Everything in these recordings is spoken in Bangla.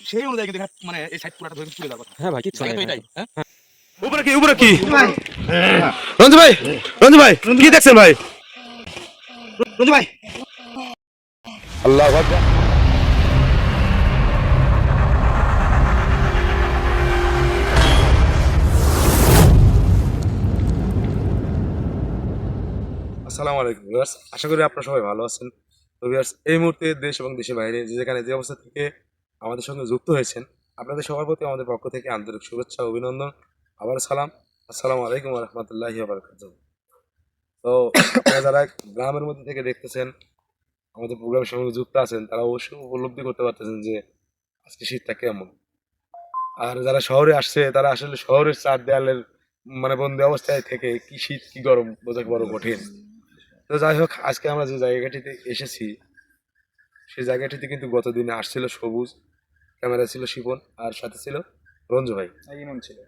সেই অনুযায়ী কিন্তু মানে এই সাইড পুরাটা ধরে তুলে দেওয়ার কথা। হ্যাঁ ভাই, কিচ্ছু নাই এটাই হ্যাঁ। উপরে কি রঞ্জু ভাই কি দেখছেন ভাই? রঞ্জু ভাই আল্লাহু আকবার। আসসালামু আলাইকুম ভিউয়ার্স, আশা করি আপনারা সবাই ভালো আছেন। তো ভিউয়ার্স, এই মুহূর্তে দেশ এবং দেশের বাইরে যেখানে যে অবস্থা থেকে আমাদের সঙ্গে যুক্ত হয়েছেন, আপনাদের সবার প্রতি আমাদের পক্ষ থেকে আন্তরিক শুভেচ্ছা অভিনন্দন, আবার সালাম। আসসালামু আলাইকুম ওয়া রাহমাতুল্লাহি ওয়া বারাকাতুহু। তো আপনারা যারা গ্রামের মধ্যে থেকে দেখতেছেন, আমাদের প্রোগ্রামের সঙ্গে যুক্ত আছেন, তারা অবশ্যই উপলব্ধি করতে পারতেছেন যে আজকে শীতটা কেমন। আর যারা শহরে আসছে, তারা আসলে শহরের চার দেয়ালের মানে বন্দি অবস্থায় থেকে কি শীত কি গরম বোঝা বড় কঠিন। তো যাই হোক, আজকে আমরা যে জায়গাটিতে এসেছি, সেই জায়গাটিতে কিন্তু গতদিনে আসছিল সবুজ, ক্যামেরা ছিল শিপন, আর সাথে ছিল রঞ্জু ভাই। ইমন ছিল।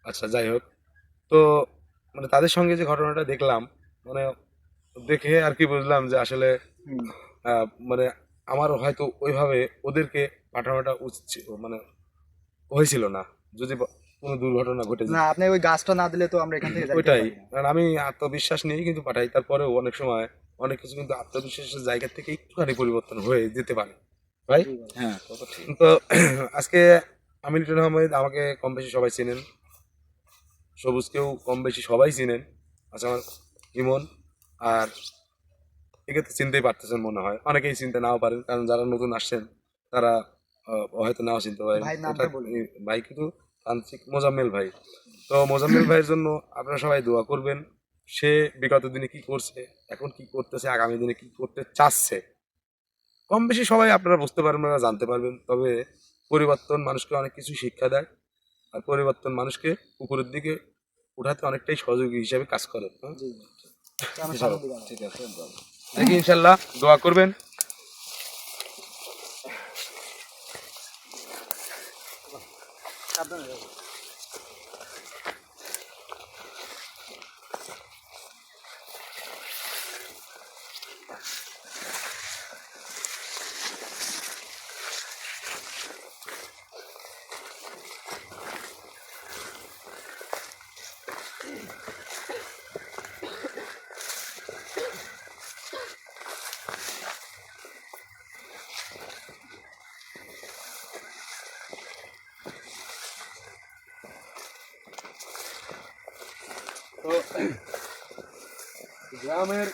আচ্ছা, যাই হোক, তো মানে তাদের সঙ্গে যে ঘটনাটা দেখলাম, মানে দেখে আর কি বুঝলাম যে আসলে মানে আমার হয়তো ওইভাবে ওদেরকে পাঠানোটা উচিত মানে হয়েছিল না, যদি কোনো দুর্ঘটনা ঘটে না, আপনি ওই গাছটা না দিলে তো আমরা এখান থেকে যাইতে ওইটাই। পারি না। কারণ আমি আত্মবিশ্বাস নিয়েই কিন্তু পাঠাই, তারপরেও অনেক সময় অনেক কিছু কিন্তু আত্মবিশ্বাসের জায়গা থেকে একটুখানি পরিবর্তন হয়ে যেতে পারে ভাই। হ্যাঁ, তো আজকে আমি লিটন আহমেদ, আমাকে কম বেশি সবাই চেনেন, সবুজকেও কম বেশি সবাই চিনেন। আচ্ছা, আমার ইমন, আর একে তো চিনতেই পারতেছেন মনে হয়, অনেকেই চিনতে নাও পারেন, কারণ যারা নতুন আসছেন তারা হয়তো নাও চিনতে পারেন। ভাই নামটা বলুন। ভাই কিন্তু তান্ত্রিক মোজাম্মেল ভাই। তো মোজাম্মেল ভাইয়ের জন্য আপনারা সবাই দোয়া করবেন। সে বিগত দিনে কি করছে, এখন কি করতেছে, আগামী দিনে কি করতে চাচ্ছে, কম বেশি সবাই আপনারা বুঝতে পারবেন না, জানতে পারবেন। তবে পরিবর্তন মানুষকে অনেক কিছু শিক্ষা দেয়, আর পরিবর্তন মানুষকে উপরের দিকে উঠাতে অনেকটাই সহযোগী হিসাবে কাজ করে। ঠিক আছে, দেখি ইনশাল্লাহ দোয়া করবেন। তো গ্রামের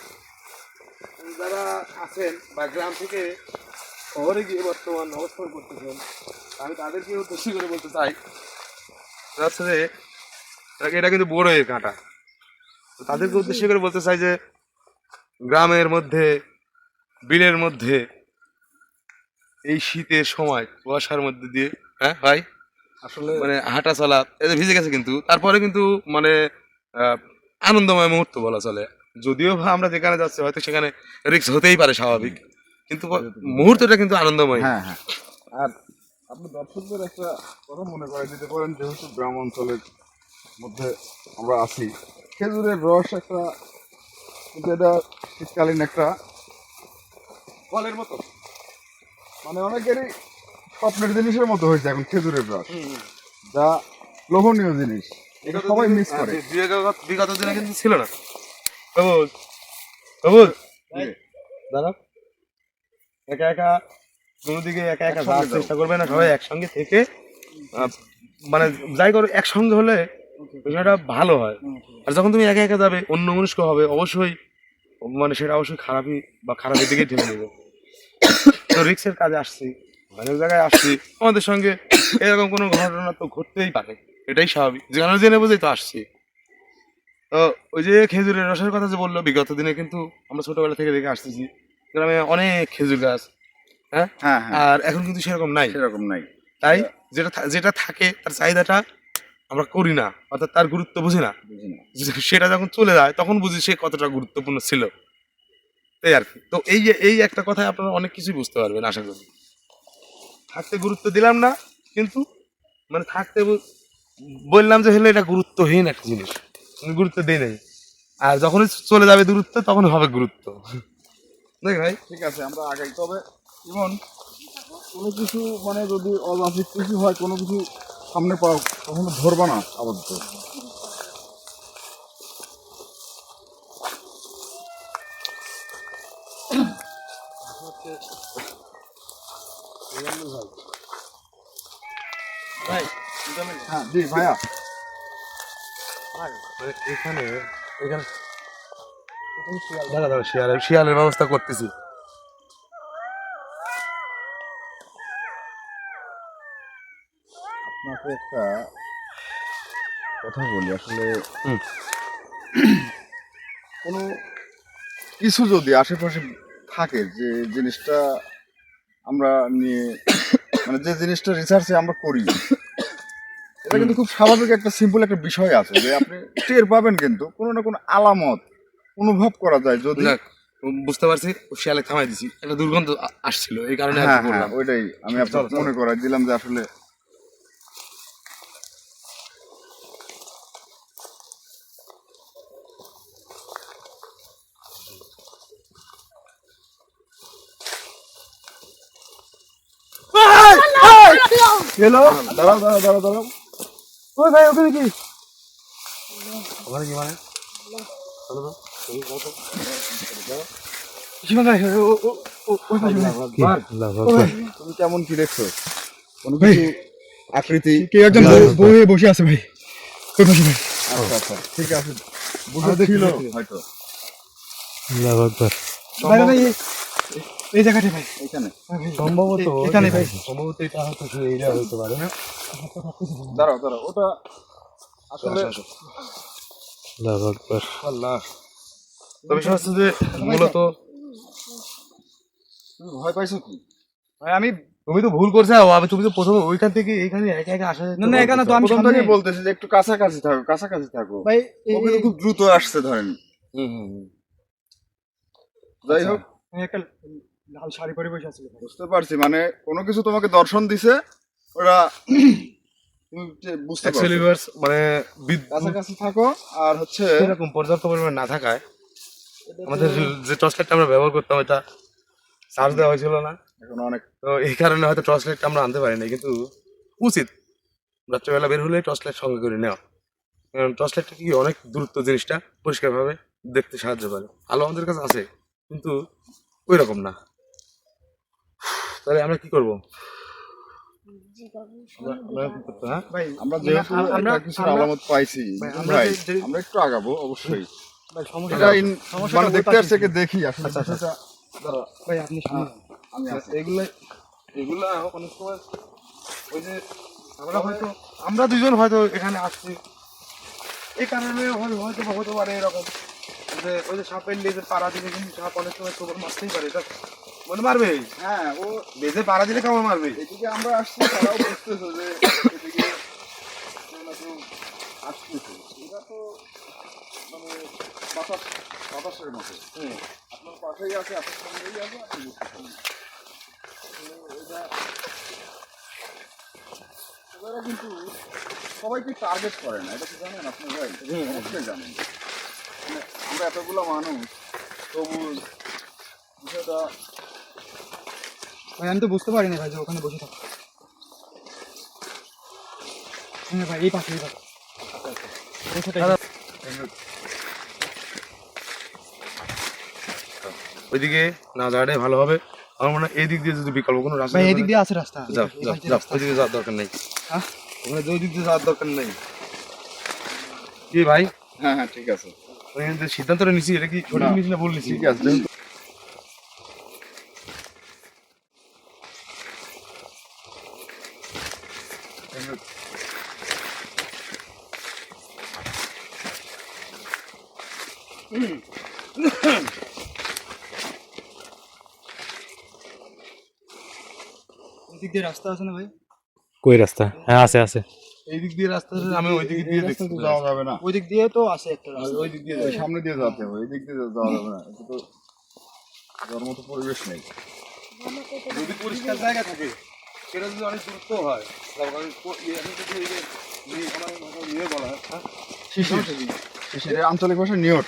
যারা আছেন বা গ্রাম থেকে শহরে গিয়ে বর্তমান অবস্থান করতেছেন, আমি তাদেরকে উদ্দেশ্য করে বলতে চাই, হচ্ছে যে এটা কিন্তু বড়ইয়ের কাঁটা। তো তাদেরকে উদ্দেশ্য করে বলতে চাই যে গ্রামের মধ্যে, বিলের মধ্যে এই শীতের সময় কুয়াশার মধ্যে দিয়ে, হ্যাঁ ভাই, আসলে মানে হাঁটা চলা এতে ভিজে গেছে, কিন্তু তারপরে কিন্তু মানে আনন্দময় মুহূর্ত বলা চলে। যদিও আমরা যেখানে যাচ্ছি হয়তো সেখানে রিস্ক হতেই পারে, স্বাভাবিক, কিন্তু মুহূর্তটা কিন্তু আনন্দময়। হ্যাঁ হ্যাঁ। আর আপনি দর্শকদের একটা কথা মনে করে দিতে পারেন, যেহেতু গ্রাম অঞ্চলের মধ্যে আমরা আছি, খেজুরের রস একটা, কিন্তু এটা শীতকালীন একটা ফলের মতো, মানে অনেকেরই স্বপ্নের জিনিসের মতো হয়েছে এখন খেজুরের রস, যা লোভনীয় জিনিস, এটা সবাই মিস করে। বিগত দিনে কিন্তু ছিল না। সবুজ সবুজ দাদা, একা একা কোনোদিকে একা একা যাওয়ার চেষ্টা করবে না, সবাই একসঙ্গে থেকে মানে যাই করো একসঙ্গে হলে বিষয়টা ভালো হয়। আর যখন তুমি একা একা যাবে, অন্য মনস্ক হবে, অবশ্যই মানে সেটা অবশ্যই খারাপই বা খারাপের দিকেই ঠেলে নেবে। তো রিক্সের কাজে আসছি, অনেক জায়গায় আসছি, আমাদের সঙ্গে এরকম কোনো ঘটনা তো ঘটতেই পারে, এটাই স্বাভাবিক, যেখানে জেনে বুঝেই তো আসছি। তো ওই যে খেজুরের রসের কথা যে বললো, বিগত দিনে কিন্তু আমরা ছোটবেলা থেকে দেখে আসতেছি গ্রামে অনেক খেজুর গাছ, হ্যাঁ হ্যাঁ হ্যাঁ, আর এখন কিন্তু সেরকম নাই। সেরকম নাই। তাই যেটা থাকে তার চাহিদাটা আমরা করি না, অর্থাৎ তার গুরুত্ব বুঝি না। সেটা যখন চলে যায় তখন বুঝি সে কতটা গুরুত্বপূর্ণ ছিল, তাই আর কি। তো এই যে এই একটা কথায় আপনারা অনেক কিছুই বুঝতে পারবেন আশা করি। থাকতে গুরুত্ব দিলাম না, কিন্তু মানে থাকতে বললাম যে হলে এটা গুরুত্বহীন একটা জিনিস, গুরুত্ব দেই নাই। আর যখনই চলে যাবে দূরত্ব তখন হবে গুরুত্ব, নাকি ভাই? ঠিক আছে, আমরা আগাই। তবে যেমন কোনো কিছু মানে যদি অযান্ত্রিক কিছু হয়, কোনো কিছু সামনে পাও, কখনো ধরবা না আবদ্ধ। হ্যাঁ জি ভাইয়া। এখানে এখানে দাঁড়া দাঁড়া, শিয়ালের ব্যবস্থা করতেছি। আপনাকে একটা কথা বলি, আসলে হুম। কোনো কিছু যদি আশেপাশে থাকে, যে জিনিসটা আমরা নিয়ে মানে যে জিনিসটা রিসার্চে আমরা করি, এটা কিন্তু খুব স্বাভাবিক একটা সিম্পল একটা বিষয় আছে, যে আপনি টের পাবেন কিন্তু কোনো না কোনো আলামত অনুভব করা যায় যদি। যাক, বুঝতে পারছি, শিয়ালে থামাই দিছি, একটা দুর্গন্ধ আসছিল, এই কারণে আর কি হ্যাঁ হ্যাঁ, করলাম। ওইটাই আমি আপনাকে চলো, চলো। মনে করাই দিলাম যে আসলে হ্যালো, দাঁড়াও দাঁড়াও দাঁড়াও দাঁড়াও। ওই ভাই, ওখানে কি ওখানে কি মানে চলো তো, তুমি কত তুমি কেমন কি দেখছো? কোনো কিছু আকৃতি? কেউ একজন বউয়ে বসে আছে ভাই, ওই পাশে ভাই। আচ্ছা আচ্ছা, ঠিক আছে, বুঝে ছিল হয়তো এই জায়গাটা ভাই, এখানে। সম্ভবত এখানে ভাই। সম্ভবত এটা হয়তো এইটা হতে পারে। হ্যাঁ, দাঁড়াও দাঁড়াও, ওটা আসলে আল্লাহ, তো বিষয় হচ্ছে যে মূলত তুমি ভয় পাইছো কি? ভাই আমি তুমি তো ভুল করছো, তুমি তো প্রথমে ওইখান থেকে এইখানে একা একা আসা না, না, এখানে তো আমি প্রথম সামনে- থেকে বলতেছি যে একটু কাছাকাছি থাকো, কাছাকাছি থাকো। ভাই ও কিন্তু খুব দ্রুত আসছে ধরেন। যাই হোক, একটা লাল শাড়ি পরে বসে আছিল। বুঝতে পারছি, মানে কোনো কিছু তোমাকে দর্শন দিছে, ওরা তুমি যে বুঝতে অ্যাকচুয়ালি পারছো। মানে কাছাকাছি থাকো, আর হচ্ছে এরকম পর্যাপ্ত পরিমাণ না থাকায় আমাদের যে টর্চ লাইটটা আমরা ব্যবহার করতাম, এটা চার্জ দেওয়া হয়েছিল না, এখন অনেক তো এই কারণে হয়তো টর্চ লাইটটা আমরা আনতে পারি না, কিন্তু উচিত রাত্রেবেলা বের হলে টর্চ লাইট সঙ্গে করে নেওয়া, কারণ টর্চ লাইটটা কি অনেক দূরত্ব জিনিসটা পরিষ্কারভাবে দেখতে সাহায্য করে। আলো আমাদের কাছে আছে কিন্তু ওই রকম না। তাহলে আমরা কি করবো? আমরা কি করতে, হ্যাঁ ভাই আমরা যেহেতু আমরা- একটা কিছুর আলামত পাইছি, ভাই, বুঝলেন আমরা ভাই, যে- আমরা একটু আগাবো অবশ্যই। ভাই এটা সমস্যাটা মানে দেখতে আসছে কে দেখি আসলে আচ্ছা, আচ্ছা। বিষয়টা। দাঁড়া, ভাই আপনি সামনে আমি আছি। এগুলা এগুলা অনেক সময় ওই যে আমরা দুজন হয়তো এখানে আসছি, এই কারণে হয়তো হতে পারে এরকম যে ওই যে সাপের লেজে পাড়া দিলে কিন্তু সাপ অনেক সময় খবর মারতেই পারে, এটা মনে মারবে, হ্যাঁ, ও লেজে পাড়া দিলে কেমন মারবে। এদিকে আমরা আসছি, তারাও বুঝতেছে যে এদিকে কেউ না কেউ আসতেছে। এটা তো মানে বাতাস, বাতাসের মতো। আপনার পাশেই আছে, আপনার সঙ্গেই আছে, আপনি বুঝতেছেন না। আসলে এটা এবারে কিন্তু সবাইকে টার্গেট করে না, এটা তো জানেন আপনি ভাই, অবশ্যই জানেন। মানে আমরা এতগুলো মানুষ, তবু বিষয়টা ভাই আমি তো বুঝতে পারিনি ভাই যে ওখানে বসে থাকো। হ্যাঁ ভাই, এই পাশে এই পাশে। ওইদিকে না যাওয়াটাই ভালো হবে। আমার মনে হয় এই দিক দিয়ে যদি বিকল্প কোনো রাস্তা ভাই থাকে, এদিক দিয়ে আছে রাস্তা, যাও এই যাও পাশ দিয়ে যাও, রাস্তা। ওইদিকে যাওয়ার দরকার নেই। হ্যাঁ? ওখানে ওই দিক দিয়ে যাওয়ার দরকার নেই। কি ভাই, হ্যাঁ হ্যাঁ ঠিক আছে, ওখানে যে সিদ্ধান্তটা নিছি এটা কি সঠিক না। নিছি না ভুল নিছি? ঠিক আছে, যেহেতু এদিক দিয়ে রাস্তা আছে না ভাই? কই রাস্তা? হ্যাঁ আছে আছে। এই দিক দিয়ে রাস্তা আছে, আমি ওই দিক এই দিয়ে রাস্তা দেখছি। তো যাওয়া যাবে না, ওই দিক দিয়ে তো আছে একটা রাস্তা। ওই দিক দিয়ে ওই সামনে দিয়ে যেতে হবে, এই দিক দিয়ে যাওয়া যাবে না, এটা তো যাওয়ার মতো পরিবেশ নেই। যদি পরিষ্কার জায়গা থাকে সেটা যদি অনেক দূরত্ব হয়, তারপর আমি এখন যদি এই যে আমার ভাষায় নিয়ে বলা হয়, হ্যাঁ? শিশির, শিশির, এর আঞ্চলিক ভাষা নিয়ট।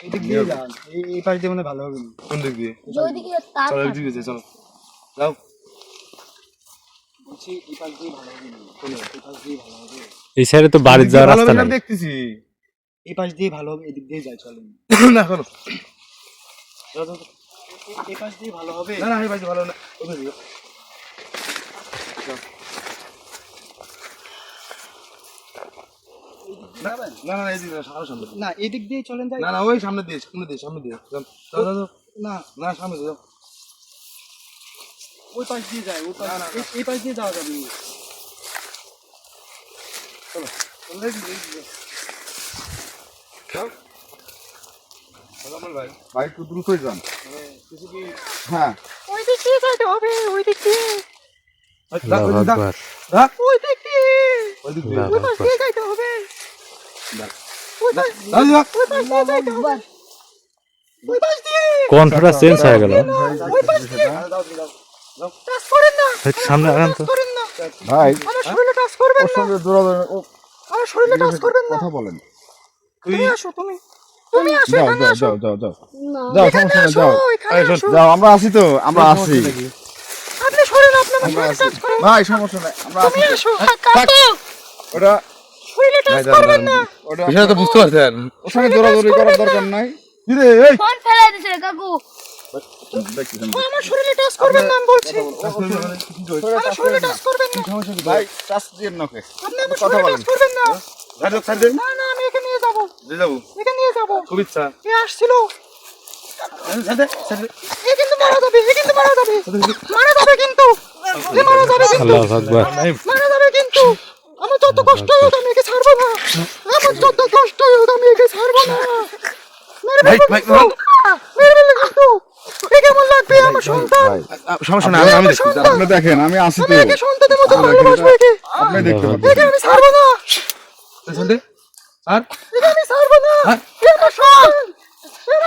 এদিক দিয়ে যান, এই পাশ দিয়ে মনে হয় ভালো হবে না। কোন দিক দিয়ে? ওইদিকে তার চলো এই দিকে যাই, চলো যাও। বলছি এই পাশ দিয়ে ভালো হবে না, এই পাশ দিয়ে ভালো হবে, এই সাইডে তো বাড়ি যাওয়ার ভালো রাস্তা হবে না নাই। দেখতেছি। এই পাশ দিয়ে ভালো হবে, এদিক দিয়ে যাই চলেন। না চলো, এই পাশ দিয়ে ভালো হবে। না না এই পাশে ভালো না, ওদের দিকে। না না না এই দিকে না, আরো সামনে। না এদিক দিয়ে চলেন যাই। না না ওই সামনে দিয়ে, সামনে দিয়ে, সামনে দিয়ে। যাও যাও যাও, যাও। না না সামনে দিয়ে যাও। ওই পাশ দিয়ে যাই, ওই পাশ এই পাশ দিয়ে যাওয়া যাবে। চলো এই দিকে, এই দিকে। যাও চলো আমার ভাই। ভাই একটু দ্রুতই যান। হ্যাঁ ওই দিক দিয়ে যাইতে হবে, ওই দিক দিয়ে, আল্লাহু আকবার, ওই দিক দিয়ে, ওই দিক দিয়ে। আল্লাহু ওই পাশ আকবার। দিয়ে যাইতে হবে, ওই পাশ দিয়ে, যাও যাও। ওই পাশ দিয়ে যাইতে হবে, ওই পাশ দিয়ে, কণ্ঠটা চেঞ্জ হয়ে গেল। ওই পাশ দিয়ে, টাচ করেন না, একটু সামনে আগান তো। করেন না, ভাই আমার শরীরে টাচ করবেন ওর না, সঙ্গে দৌড়াদৌড়ি আমার শরীরে টাচ করবেন না, কথা বলেন। তুমি আসো, তুমি আসো, যাও এখানে যাও আসো, যাও যাও যাও না, যাও, এখানে সমস্যা নেই, আসো, যাও। এখানে এই শোন, আসো, যাও, আমরা আছি তো, আমরা আছি। আপনি সরেন, আপনি আমার আমরা শরীরে আছি টাচ করেন, ভাই, সমস্যা নাই, আমরা আছি। তুমি আসো, কাটো, ওটা শরীরে টাচ করবেন না, ওটা বিষয়টা তো বুঝতে পারছেন। ওর সঙ্গে দৌড়াদৌড়ি করার দরকার নাই। কি রে এই ফোন ফেলে দিছে কাকু, দেখতেছেন ও আমার শরীরে টাচ করবেন না, আমি বলছি, শরীরে আমার টাচ শরীরে করেন না। টাচ করবেন না, ভাই টাচ দিয়েন না ওকে। আপনি আমার কথা শরীরে বলেন। টাচ করবেন না, ছাড় দে, ছাড় দে। না না, আমি একে নিয়ে যাবো, দিয়ে যাবো, একে নিয়ে যাবো, খুব ইচ্ছা। এ আসছিল, ছাড় দে, ছাড় দে। এ কিন্তু মারা যাবে, এ কিন্তু মারা যাবে, মারা যাবে কিন্তু, এ মারা যাবে কিন্তু, আল্লাহু আকবার। মারা যাবে কিন্তু, আমার যত কষ্ট হোক আমি একে ছাড়বো না, আমার যত কষ্ট হোক আমি একে ছাড়বো না, মেরে ভাই, ফেলবো ভাই, কিন্তু, মেরে ফেলবো কিন্তু, এ কেমন লাগবে আমার সন্তান, ভাই সমস্যা নাই, আমি দেখছি। আপনি দেখেন, আমি আছি তো। আমি একে সন্তানের মতো আপনি ভালোবাসবো, একে আপনি দেখতে আল্লাহু পাচ্ছেন। একে আমি ছাড়বো না, ছাড় দে। আর একে আমি ছাড়বো না, হ্যাঁ? এ আমার সন্তান,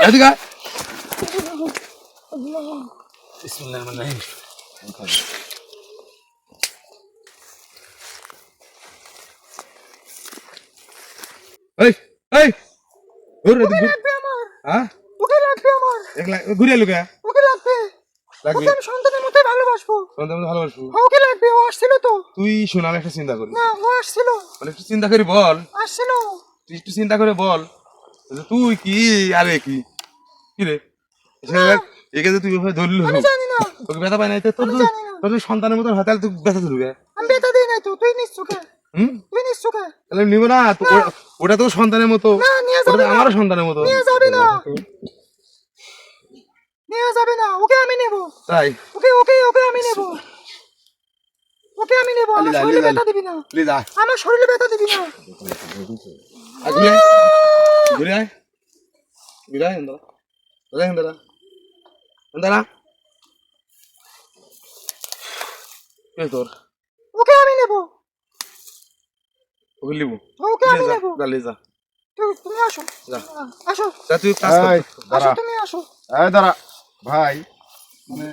এদিকে আয়। বিসমিল্লাহির রহমানির রহিম। এই এই ঘুরে ওকে লাগবে আমার, হ্যাঁ ওকে লাগবে আমার, একলা ঘুরে এলো কে ওকে লাগবে, লাগবে ওকে আমি সন্তানের মতোই ভালোবাসবো, তোমাদের মধ্যে ভালোবাসবো। ওকে লাগবে, ও আসছিল তো, তুই শোন, আমি একটা চিন্তা করি, না ও আসছিল, মানে একটু চিন্তা করি বল, আসছিল, তুই একটু চিন্তা করে বল যে তুই কি আরে কি কি রে একে যে তুই এভাবে ধরলি আমি জানি না, তোকে ব্যথা পাই নাই তো তোর আমি তো- জানি না। তোর তো সন্তানের মতো হাতে তুই ব্যথা ধরবে। আমি বেতা দিই নাই তো, তুই নিশ্চুকে, হুম তুই নিশ্চুকে, তাহলে নিব না তো, ওটা তো সন্তানের মতো, না নিয়ে ওটা যাবে তো না, আমারও সন্তানের মতো। নিয়ে যাবে না, নিয়ে যাবে না, ওকে আমি নেব, তাই ওকে ওকে ওকে আমি নেব, ওকে আমি নেব, আমার শরীরে ব্যথা দিবি না, প্লিজ আয় আমার শরীরে ব্যথা দিবি না, ঘুরে আয় ঘুরে আয় ঘুরে আয় এন্দা এন্দা এন্দা কে তোর ওকে আমি নেব, ওকে লিব ওকে আমি নেব, যা যা তুমি আসো, যা আসো, যা তুই কাজ কর। এই আসো, দাঁড়া, তুমি আসো, এই দাঁড়া ভাই, মানে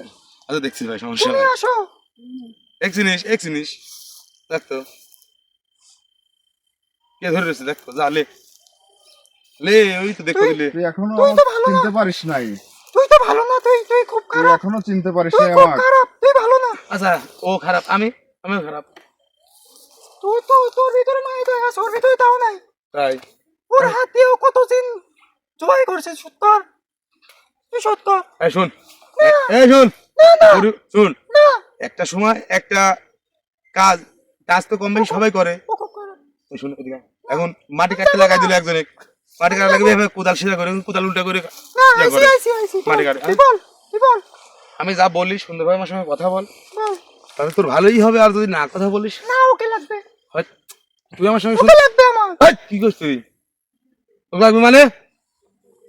আচ্ছা দেখছি ভাই, সমস্যা তুমি নাই। আসো, এক জিনিস দেখ তো কে ধরে রয়েছে, দেখ তো যা লে লে, ওই তো দেখতে দিলে। তুই এখনো তুই তো ভালো না। চিনতে পারিস নাই, তুই তো ভালো না, তুই তুই খুব তুই খারাপ, এখনো চিনতে পারিস তুই নাই খুব আমাকে। খারাপ, তুই ভালো না, আচ্ছা ও খারাপ, আমিও খারাপ, তুই তো তোর ভিতরে নাই দয়া, ওর ভিতরে তাও নাই, তাই ওর হাত দিয়েও কতদিন জয় করছে, সত্তর, তুই সত্তর, এই শোন, এই শোন শোন, না, একটা সময় একটা কাজ কাজ তো কম বেশি সবাই করে। ও খুব খারাপ, এই শোন এদিকে আয়। এখন মাটি কাটতে লাগাই দিল একজনে, মাটি কাটা লাগবে এভাবে কোদাল সিধা করে, কোদাল উল্টা করে না, ইয়া আইসি করে। আইসি আইসি, মাটি কাটে। তুই বল, তুই বল, আমি যা বলি সুন্দরভাবে আমার সঙ্গে কথা বল, বল, তাহলে তোর ভালোই হবে। আর যদি না কথা বলিস, না ওকে লাগবে, হয় তুই আমার সঙ্গে ওকে লাগবে আমার, এই, কি করছিস তুই? তোকে লাগবে মানে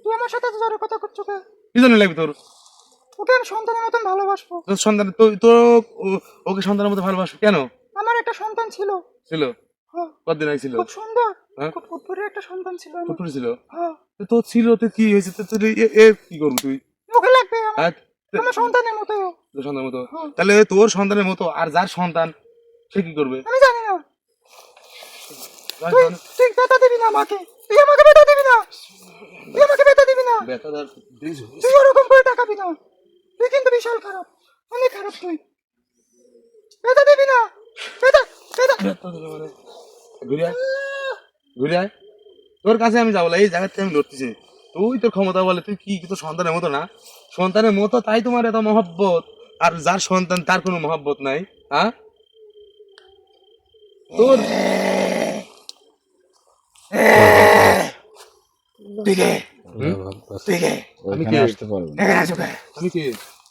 তুই আমার সাথে তো জোরে কথা করছো কে? কি জন্য লাগবে তোর? ওকে আমি সন্তানের মতন ভালোবাসবো, তোর সন্তান তোর ওকে সন্তানের মতো ভালোবাসো কেন? আমার একটা সন্তান ছিল, ছিল হ্যাঁ, কতদিন আগে ছিল? খুব সুন্দর, হ্যাঁ? খুব ফুটফুটে একটা সন্তান ছিল আমার, ফুটফুটে ছিল? হ্যাঁ, তো তোর ছিল তো কি হয়েছে? তুই কি করবি তুই? ওকে লাগবে আমার, হ্যাঁ, আমার সন্তানের মতো, তোর সন্তানের মতো? হ্যাঁ। তাহলে তোর সন্তানের মতো আর যার সন্তান সে কি করবে? আমি জানি না, তুই তুই ব্যথা দিবি না আমাকে, তুই আমাকে ব্যথা দিবি না, তুই আমাকে ব্যথা দিবি না, ব্যথা ধর দেখছো তুই ওরকম করে তাকাবি না, তুই কিন্তু বিশাল খারাপ, অনেক খারাপ তুই। ব্যথা দিবি না, ব্যথা ব্যথা। ব্যথা দিলে মানে ঘুরে আয়, ঘুরে আয়। তোর কাছে আমি যাবো না, এই জায়গাতে আমি লড়তেছি। তুই তোর ক্ষমতা বলে তুই কি তোর সন্তানের মতো না, সন্তানের মতো তাই তোমার এত মহব্বত, আর যার সন্তান তার কোনো মহব্বত নাই। হ্যাঁ তোর তুই কে? আল্লাহু আকবার। তুই কে? আমি কে? আসতে পারবো না। এখানে আছো কে? আমি কে?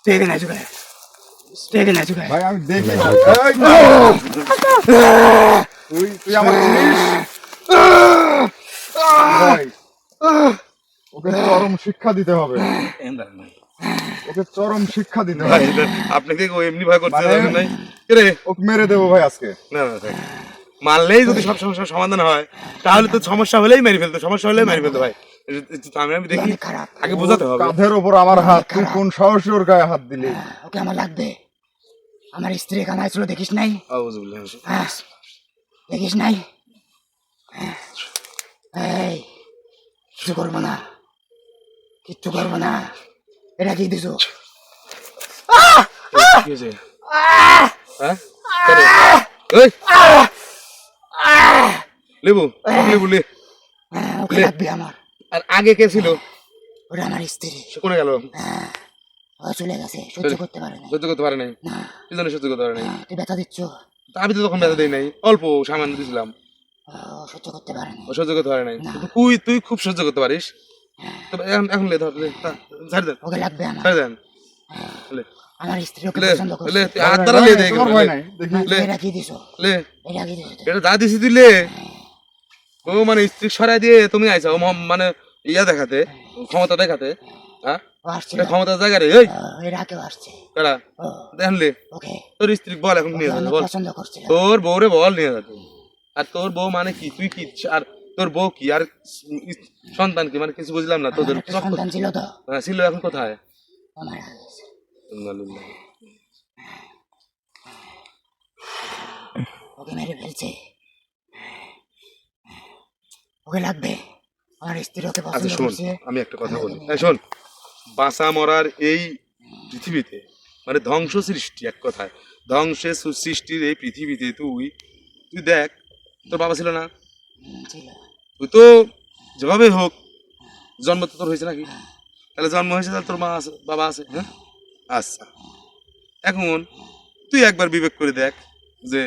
তুই এখানে আছো কে? তুই এখানে আছো কে? ভাই আমি দেখি তুই তুই আমার চিনিস ভাই, ওকে চরম শিক্ষা দিতে হবে, ওকে চরম শিক্ষা দিতে ভাই হবে। আপনাকে এমনি ভয় করতে মানে- নাই রে? ওকে মেরে দেবো ভাই আজকে। না না থাক। মারলেই যদি সব সমস্যার সমাধান হয় তাহলে তো সমস্যা হলেই মেরে ফেলতো, সমস্যা হলেই মেরে ফেলতো ভাই। আমি দেখি আগে বোঝাতে হবে। কাঁধের ওপর আমার হাত, তুই কোন সাহসে ওর গায়ে হাত দিলি? ওকে আমার লাগবে। আমার স্ত্রী কামাইছিল দেখিস নাই? আউযুবিল্লাহ। হ্যাঁ, দেখিস নাই? এই কিছু করবো না, কিচ্ছু করবো না। এটা কি দিছো? কি হয়েছে? হ্যাঁ? কেন? এই! লেবু, লেবু লে। ওকে লাগবে আমার। আর আগে কে ছিল? ওটা আমার স্ত্রী। সে কোনে গেল? ও চলে গেছে, সহ্য করতে পারে না। সহ্য করতে পারে নাই। কি জন্য সহ্য করতে পারে নাই? তুই ব্যথা দিচ্ছ, তা আমি তো তখন ব্যথা দেই নাই, অল্প সামান্য দিয়েছিলাম। ও সহ্য করতে পারে না। ও সহ্য করতে পারে নাই। কিন্তু তুই খুব সহ্য করতে পারিস। তবে এখন লে ধর, লে, ছাড় দেন, ওকে লাগবে আমার। ছাড় দেন। লে, আমার স্ত্রী ওকে লে, পছন্দ লে, করছে। তুই হাত দ্বারা লে দে, তোমার ভয় নাই, দেখি। লে, এটা কি দিছো? লে। এটা কি দিছো? এটা যা দিছি তুই লে। ও মানে স্ত্রী সরাই দিয়ে তুমি আইছো, ও মানে ইয়া দেখাতে, ক্ষমতা দেখাতে। হ্যাঁ, ও আসছে এটা না? ক্ষমতার জায়গা রে। এই এরা কেউ আসছে। কেডা? ও দেখেন লে, ওকে তোর স্ত্রী বল এখন নিয়ে ওকে যাবে অনেক বল। পছন্দ করছিল। তোর বউরে বল নিয়ে যাবে। আর তোর বউ মানে কি, তুই কি, আর তোর বউ কি, আর সন্তান কি, মানে কিছু বুঝলাম না তোদের। আমার একটা সন্তান ছিল তো, হ্যাঁ, ছিল, এখন কোথায়? ও মারা গেছে। ইন্নালিল্লাহি। ওকে মেরে ফেলছে। ওকে লাগবে। আমার স্ত্রী ওকে আচ্ছা পছন্দ শোন, করছে। আমি একটা কথা বলি। এই শোন, বাঁচা মরার এই পৃথিবীতে মানে ধ্বংস সৃষ্টি, এক কথায় ধ্বংসের সৃষ্টির এই পৃথিবীতে তুই দেখ, তোর বাবা ছিল না? ছিল। তুই তো যেভাবে হোক জন্ম তো তোর হয়েছে নাকি? তাহলে জন্ম হয়েছে, তাহলে তোর মা আছে, বাবা আছে। হ্যাঁ, আচ্ছা এখন তুই একবার বিবেক করে দেখ যে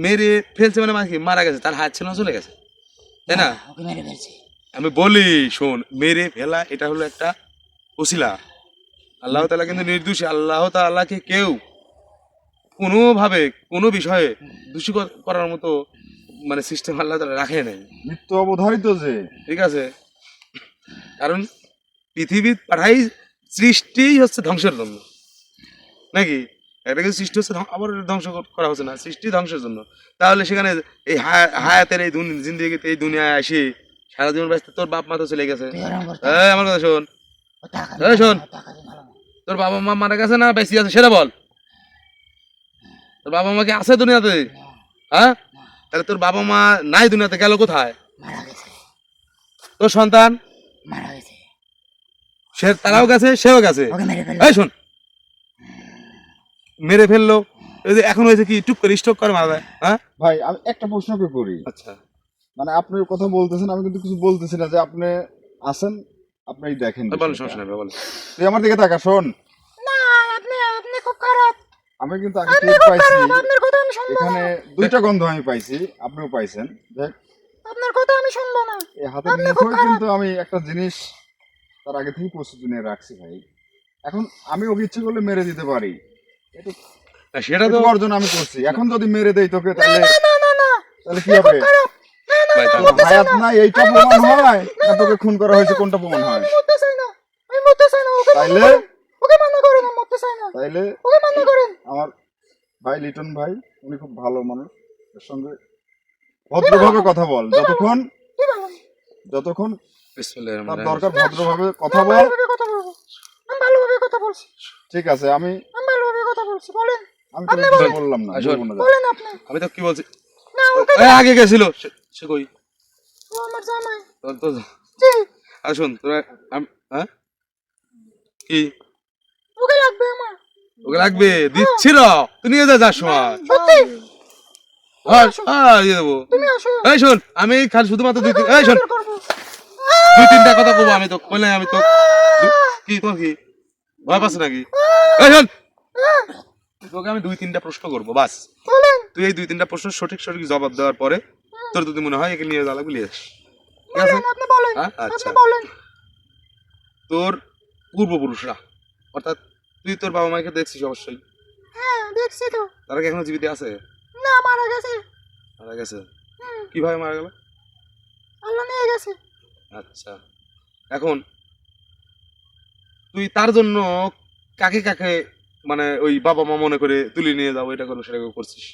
মেরে ফেলছে মানে কি মারা গেছে, তার হাত ছিল না, চলে গেছে, তাই না? ওকে মেরে ফেলছে। আমি বলি শোন, মেরে ফেলা এটা হলো একটা ওসিলা। আল্লাহ তাআলা কিন্তু নির্দোষী। আল্লাহ তাআলাকে কেউ কোনোভাবে কোনো বিষয়ে দোষী করার মতো মানে সিস্টেম আল্লাহ তাআলা রাখে নাই, মৃত্যু অবধারিত যে। ঠিক আছে? কারণ পৃথিবীর পাঠাই সৃষ্টিই হচ্ছে ধ্বংসের জন্য, নাকি? একটা কিছু সৃষ্টি হচ্ছে আবার ধ্বংস করা হচ্ছে না, সৃষ্টি ধ্বংসের জন্য। তাহলে সেখানে এই হায়াতের এই জিন্দেগিতে এই দুনিয়ায় আসি সারা জীবন ব্যস্ত, তোর বাপ মা তো চলে গেছে। তুই ওরকম করতে এই আমার কথা শোন, ও টাকা এই শোন। টাকা দিয়ে ভালো না। তোর বাবা মা মারা গেছে না বেঁচে আছে সেটা বল। তোর বাবা মা কি আছে দুনিয়াতে? হ্যাঁ, তাহলে তোর বাবা মা নাই দুনিয়াতে, গেল কোথায়? মারা গেছে, তোর সন্তান মারা গেছে। সে, তারাও গেছে, সেও গেছে। ওকে মেরে ফেলছে। এই শোন, মেরে ফেললো, এই যে এখন হয়েছে কি টুক করে স্ট্রোক করে মারা যায়। হ্যাঁ, ভাই আমি একটা প্রশ্নকে করি, আচ্ছা মানে আপনি কথা বলতেছেন, আমি কিন্তু কিছু বলতেছি না, যে আপনি আসেন, আপনি দেখেন বলেন, বিষয়টা। সমস্যা নেই বলেন। তুই আমার দিকে তাকা, শোন। না, আপনি আপনি খুব খারাপ, আমি কিন্তু আগে টের পাইছি, আপনার কথা আমি শুনবো না, এখানে দুইটা গন্ধ আমি পাইছি, আপনিও পাইছেন। দেখ, আপনার কথা আমি শুনবো না। এই হাতের মুঠোয় কিন্তু আমি একটা জিনিস তার আগে থেকে প্রস্তুতি নিয়ে রাখছি ভাই। এখন আমি ওকে ইচ্ছে করলে মেরে দিতে পারি, এটা না, সেটা তো তোমার জন্য আমি করছি। এখন যদি মেরে দেই তোকে, তাহলে না না না, তাহলে কি হবে? ভাই, তোর হায়াত নাই এইটা প্রমাণ হয়, না তোকে খুন করা হয়েছে কোনটা প্রমাণ হয়? মরতে চাই না, আমি মরতে চাই না, ওকে তাইলে ওকে মানা করেন, আমি মরতে চাই না, তাইলে ওকে মানা করেন। আমার ভাই লিটন ভাই, উনি খুব ভালো মানুষ, এর সঙ্গে ভদ্রভাবে কথা বল। কি বলেন? যতক্ষণ বিসমিল্লাহির তার রহমানির রহিম। দরকার ভদ্রভাবে কথা বল। ভালোভাবে কথা বলবো, আমি ভালোভাবে কথা বলছি, ঠিক আছে, আমি আমি ভালোভাবে কথা বলছি, বলেন আমি তোকে কিছু বললাম না, আসুন। বলবো না। বলেন আপনি। আমি তো কি বলছি, না, ওকে এই আগে গেছিল সে কই? ও আমার জামাই। তোর তো জি, শোন তোরা হ্যাঁ কি ওকে লাগবে আমার। ওকে লাগবে দিচ্ছিল তুই নিয়ে যা যার সময় সত্যি দিয়ে দেবো তুমি আসো। এই শোন আমি খালি শুধুমাত্র এই শোন করবো। 2-3টা কথা কবো আমি তো বললে আমি তো কি তোর কি ভয় পাচ্ছ নাকি এই শোন তোকে আমি 2-3টা প্রশ্ন করবো বাস বলেন। তুই এই 2-3টা প্রশ্ন সঠিক সঠিক জবাব দেওয়ার পরে তোর যদি মনে হয় একে নিয়ে যাওয়া লাগবে নিয়ে যাস ঠিক আছে বলেন, আপনি বলেন। হ্যাঁ আচ্ছা আপনি বলেন। তোর পূর্বপুরুষরা অর্থাৎ তুই তোর বাবা মাকে দেখছিস অবশ্যই হ্যাঁ দেখছি তো। তারা কি এখনো জীবিত আছে না মারা গেছে। মারা গেছে কিভাবে মারা গেল আল্লাহ নিয়ে গেছে। আচ্ছা এখন তুই তার জন্য কাকে কাকে মানে ওই বাবা মা মনে করে তুলে নিয়ে যাবো এটা করো সেটা করছিস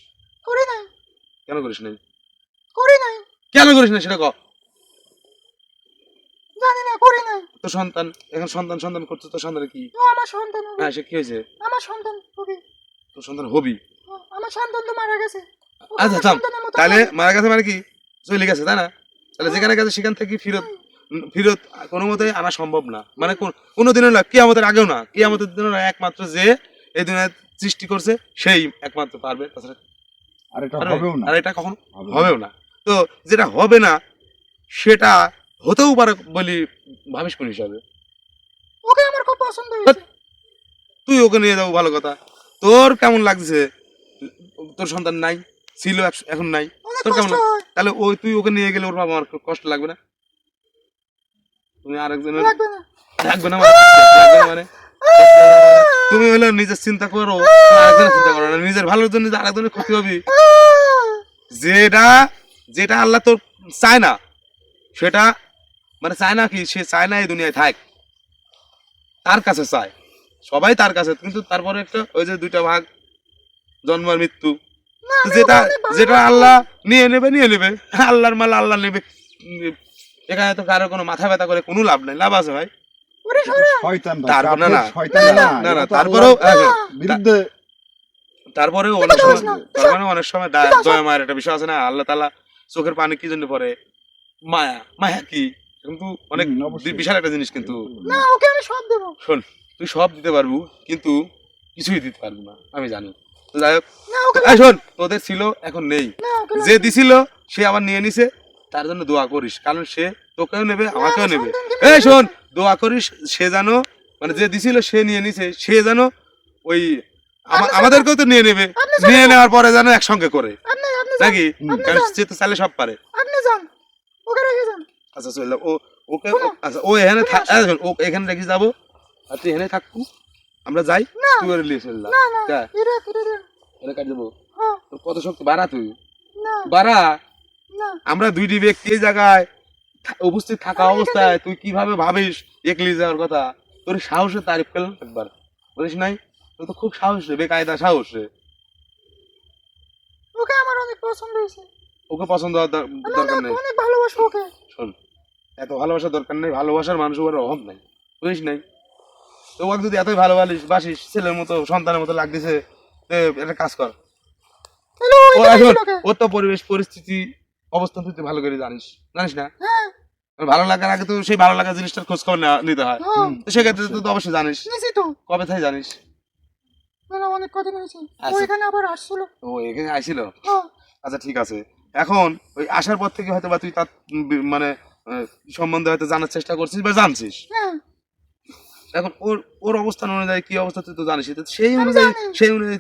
করি নাই। কেন করিস নাই করি নাই। কেন করিস না সেটা ক জানি না করি নাই। তোর সন্তান এখন সন্তান করছে তোর সন্তানের কি ও আমার সন্তান হবে। হ্যাঁ সে কি হয়েছে আমার সন্তান হবে। তোর সন্তান হবি ও, আমার সন্তান তো মারা গেছে। ও আচ্ছা আমার থাম সন্তানের মতো তাহলে নয়। মারা গেছে মানে কি চলে গেছে তাই না তাহলে যেখানে গেছে সেখান থেকে ফিরত কোনো মতেই আনা সম্ভব না মানে কোনোদিনও না কিয়ামতের আগেও না কিয়ামতের দিনও না একমাত্র যে এই দুনিয়া সৃষ্টি করছে সেই একমাত্র পারবে তাছাড়া আর এটা হবেও না। আর এটা কখনো হবেও না তো যেটা হবে না সেটা হতেও পারে বলি ভাবিস কোন হিসাবে ওকে আমার খুব পছন্দ হয়েছে। তুই ওকে নিয়ে যাবো ভালো কথা তোর কেমন লাগছে তোর সন্তান নাই ছিল এখন নাই অনেক তোর কেমন কষ্ট হয়। তাহলে ওই তুই ওকে নিয়ে গেলে ওর বাবা আমার কষ্ট লাগবে না তুমি আরেকজনের লাগবে না। লাগবে না মানে তুমি হলে নিজের চিন্তা করো আরেকজনের চিন্তা করো না নিজের ভালোর জন্য যে আরেকজনের ক্ষতি হবে যেটা আল্লাহ তোর চায় না সেটা মানে চায় না কি সে চায় না এই দুনিয়ায় থাক তার কাছে চায় সবাই তার কাছে কিন্তু তারপরে একটা ওই যে দুইটা ভাগ জন্ম আর মৃত্যু না, আমি যেটা ওকে অনেক ভালোবাসি। যেটা আল্লাহ নিয়ে নেবে আল্লাহর মাল আল্লাহ নেবে এখানে তো কারো কোনো মাথা ব্যথা করে কোনো লাভ নাই লাভ আছে ভাই ওরে সরে আয়। শয়তান ভাই, তারপর না, কাফের না। শয়তান না এটা তো তারপরেও আল্লাহর বিরুদ্ধে তারপরেও অনেক সময় দয়া মায়ের একটা বিষয় আছে না আল্লাহ তাআলা চোখের পানি কি জন্য পড়ে মায়া কি কিন্তু অনেক অবশ্যই। বিশাল একটা জিনিস কিন্তু না ওকে আমি সব দেবো। শোন তুই সব দিতে পারবো কিন্তু কিছুই দিতে পারবো না আমি জানি তো যাই হোক না ওকে এই শোন তোদের ছিল এখন নেই না ওকে যে দিছিল সে আবার নিয়ে নিছে তার জন্য দোয়া করিস কারণ সে তোকেও নেবে আমাকেও নেবে এই শোন দোয়া করিস সে জানো মানে যে দিছিল সে নিয়ে নিছে সে জানো ওই আমাদেরকেও তো নিয়ে নেবে নিয়ে নেওয়ার পরে যেন একসঙ্গে করে আপনি আপনি যান। নাকি কারণ সে তো চাইলে সব পারে আপনি যান ওকে রেখে যান। আচ্ছা চল ওকে আচ্ছা ও এখানে ও এখানে রেখে যাবো আর তুই এখানে থাকবো আমরা যাই তুই ওর নিয়ে চল না না এটা এটা কাট দেবো হ্যাঁ তোর কত শক্তি বাড়া তুই না বাড়া না আমরা দুইটি ব্যক্তি এই জায়গায় উপস্থিত থাকা অবস্থায় তুই কিভাবে ভাবিস একলি যাওয়ার কথা তোর সাহসের তারিফ করলাম একবার বলিস নাই তোর তো খুব সাহস রে বেকায়দা সাহস রে ওকে আমার অনেক পছন্দ হয়েছে। ওকে পছন্দ হওয়ার আমি দরকার নেই অনেক ভালোবাসি ওকে। শোন এত ভালোবাসার দরকার নেই ভালোবাসার মানুষের অভাব নাই বুঝিস নাই তো ওকে যদি এতই ভালোবাসিস ছেলের মতো সন্তানের মতো লাগতেছে একটা কাজ কর হ্যালো ও ওই এখন লোকে ওর তো পরিবেশ পরিস্থিতি অবস্থান তুই তো ভালো করে জানিস না হ্যাঁ ভালো লাগার আগে তো সেই ভালো লাগার জিনিসটার খোঁজ খবর নিতে হয় হ্যাঁ তো সেক্ষেত্রে তুই তো অবশ্যই জানিস নিছি তো। কবে থেকে জানিস না অনেক কথা হয়েছে। ও আচ্ছা। এখানে আবার আসছিল। ও এখানে আইছিল হ্যাঁ আচ্ছা ঠিক আছে এখন ওই আসার পর থেকে হয়তো বা তুই তার মানে সম্বন্ধে হয়তো জানার চেষ্টা করছিস বা জানছিস হ্যাঁ এখন ওর অবস্থান অনুযায়ী কি অবস্থা তুই তো জানিস তো সেই অনুযায়ী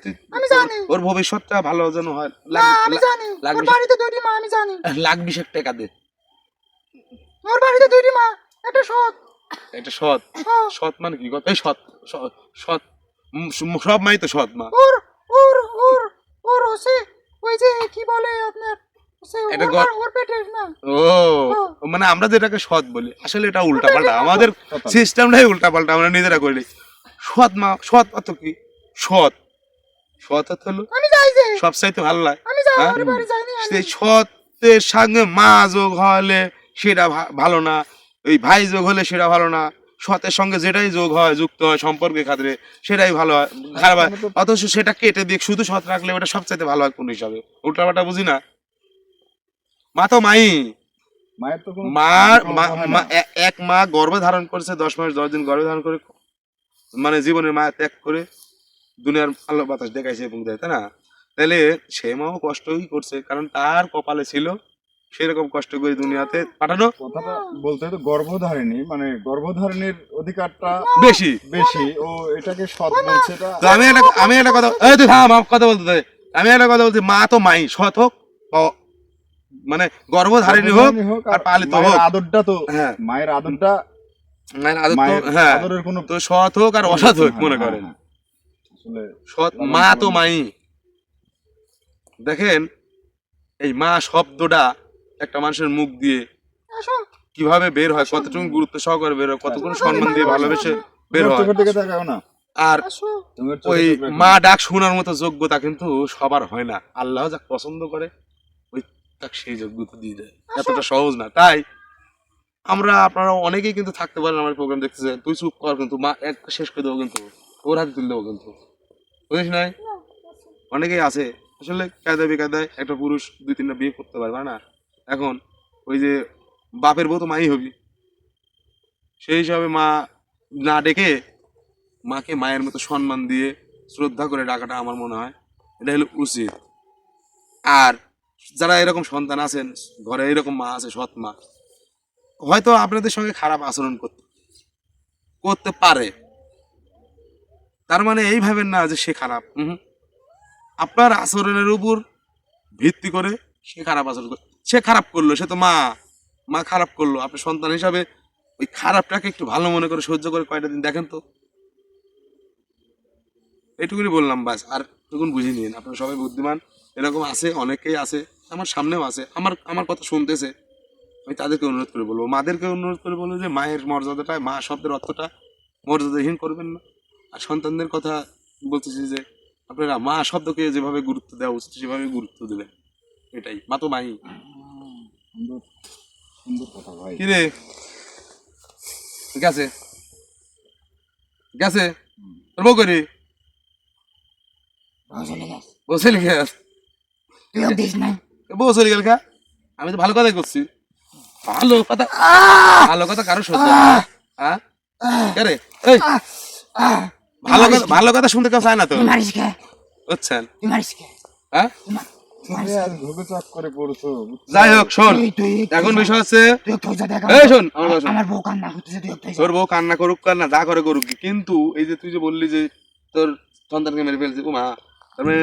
তুই আমি জানি। ওর ভবিষ্যৎটা ভালো যেন হয় না আমি জানি। লাখ ওর বাড়িতে দুইটি মা আমি জানি। লাখ বিশেক টাকা দে ওর বাড়িতে দুইটি মা একটা সৎ। একটা সৎ হ্যাঁ সৎ মানে কি কথা এই সৎ সৎ সব মাই তো সৎ মা ওর ওর ওর ওর ওসে ওই যে কি বলে আপনার সে এটা ওর পেটের না। ও মানে আমরা যেটাকে সৎ বলি আসলে এটা উল্টা পাল্টা আমাদের সিস্টেমটাই উল্টা পাল্টা আমরা নিজেরা করি সৎ মা সৎ অত কি সৎ সৎ অর্থ হলো আমি যাই যে সব চাইতে ভালো লাগে আমি যাই হ্যাঁ? ওর বাড়ি যাইনি আমি। সেই সতের সঙ্গে মা যোগ হলে সেটা ভালো না ওই ভাই যোগ হলে সেটা ভালো না সতের সঙ্গে যেটাই যোগ হয় যুক্ত হয় সম্পর্কে খাতিরে সেটাই ভালো হয় খারাপ হয় অথচ সেটা কেটে দিয়ে শুধু সৎ রাখলে ওটা সবচাইতে ভালো হয় কোন হিসাবে উল্টাপাল্টা বুঝি না মা তো মাই মায়ের তো কোনো এক মা গর্ভে ধারণ করছে 10 মাস 10 দিন গর্ভে ধারণ করে মানে জীবনের মায়া ত্যাগ করে দুনিয়ার আলো বাতাস দেখাইছে এবং দেয়, তাই না? তাহলে সে মাও কষ্টই করছে, কারণ তার কপালে ছিল সেরকম কষ্ট করে দুনিয়াতে পাঠানো। কথাটা বলতে তো গর্ভধারিণী, মানে গর্ভধারণের অধিকারটা বেশি বেশি, ও এটাকে সৎ বলছে। এটা তো আমি একটা কথা, এই তুই থাম, আমার কথা বলতে দে। আমি একটা কথা বলছি, মা তো মাই, সৎ হোক মানে গর্ভধারিণী হোক আর পালিত হোক, মায়ের আদরটা তো, হ্যাঁ মায়ের আদরটা, মায়ের আদর তো, মায়ের হ্যাঁ আদরের কোনো তো সৎ হোক আর অসৎ হোক মনে হ্যাঁ, করেন, হ্যাঁ, আসলে সৎ মা তো মাই। দেখেন এই মা শব্দটা একটা মানুষের মুখ দিয়ে কিভাবে বের হয়, কতটুকু গুরুত্ব সহকারে বের হয়, কতটুকু সম্মান দিয়ে ভালোবেসে বের হয়। চোখের দিকে তাকাও না, আর তোমার ওই চোখের দিকে মা ডাক শোনার মতো যোগ্যতা কিন্তু সবার হয় না। আল্লাহ যা পছন্দ করে ওই তাকে সেই যোগ্যতা দিয়ে দেয়, এতটা সহজ না। তাই আমরা আপনারা অনেকেই কিন্তু থাকতে পারেন আমার প্রোগ্রাম দেখতেছে, তুই চুপ কর, কিন্তু মা এক শেষ করে দেবো, কিন্তু ওর হাতে তুলে দেবো, কিন্তু বুঝিস নাই? অনেকেই আছে আসলে কায়দায় বেকায়দায় একটা পুরুষ 2-3টা বিয়ে করতে পারবে না। এখন ওই যে বাপের বউ তো মাই হবি, সেই হিসাবে মা না ডেকে মাকে মায়ের মতো সম্মান দিয়ে শ্রদ্ধা করে ডাকাটা আমার মনে হয় এটা হলো উচিত। আর যারা এরকম সন্তান আছেন ঘরে, এরকম মা আছে সৎ মা, হয়তো আপনাদের সঙ্গে খারাপ আচরণ করতে পারে, তার মানে এই ভাবেন না যে সে খারাপ। আপনার আচরণের উপর ভিত্তি করে সে খারাপ আচরণ করে, সে খারাপ করলো, সে তো মা খারাপ করলো, আপনি সন্তান হিসাবে ওই খারাপটাকে একটু ভালো মনে করে সহ্য করে কয়টা দিন দেখেন তো। এইটুকুনি বললাম বাস, আর টুকুন বুঝে নিন। আপনারা সবাই বুদ্ধিমান, এরকম আছে, অনেকেই আছে, আমার সামনেও আছে, আমার কথা শুনতেছে। আমি তাদেরকে অনুরোধ করে বলবো, মাদেরকে অনুরোধ করে বলবো যে মায়ের মর্যাদাটা, মা শব্দের অর্থটা মর্যাদাহীন করবেন না। আর সন্তানদের কথা বলতেছি যে আপনারা মা শব্দকে যেভাবে গুরুত্ব দেওয়া উচিত সেভাবে গুরুত্ব দেবেন, এটাই। মা তো মাই। সুন্দর সুন্দর কথা ভাই। কি রে গেছে গেছে তোর বউ করি বউ চলে গেছে, বউ চলে গেল খা। আমি তো ভালো কথাই করছি, ভালো কথা কারো সহ্য হ্যাঁ রে, এই ভালো কথা শুনতে কেউ চায় না তো, বুঝছেন? হ্যাঁ করে পড়ছো, যাই হোক শোন, এখন বিষয় হচ্ছে, এই শোন আমার কথা শোন, আমার বউ কান্না করতেছে, তুই একটু তোর বউ কান্না করুক কান্না যা করে করুক, কিন্তু এই যে তুই যে বললি যে তোর সন্তানকে মেরে ফেলছে, ও মা, তার মানে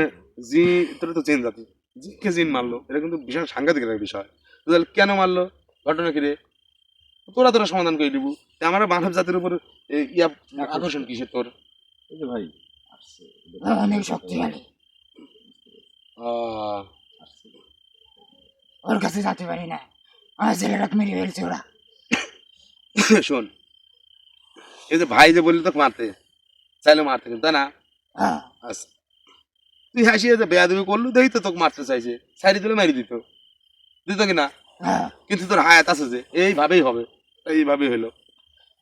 জি তোর তো চেন জাতি, জিকে জিন মারলো, এটা কিন্তু বিশাল সাংঘাতিক একটা বিষয়। তাহলে কেন মারলো, ঘটনা কি রে, তোরা সমাধান করে দিব। আমার মানব জাতির উপর ইয়া আকর্ষণ কিসের তোর? এই যে ভাই আসছে, অনেক শক্তিশালী, ওর কাছে যেতে পারি না, আমার ছেলেরা মেরে ফেলছে ওরা। শোন, এই যে ভাই যে বললি তোকে মারতে চাইলে মারতে, কিন্তু তাই না? আচ্ছা তুই হাসিয়ে যে বেয়াদবি করলু, দেখি তো তোকে মারতে চাইছে, সাইডে দিলে মারি দিত কিনা, কিন্তু তোর হায়াত আছে যে এইভাবেই হবে, এইভাবেই হলো।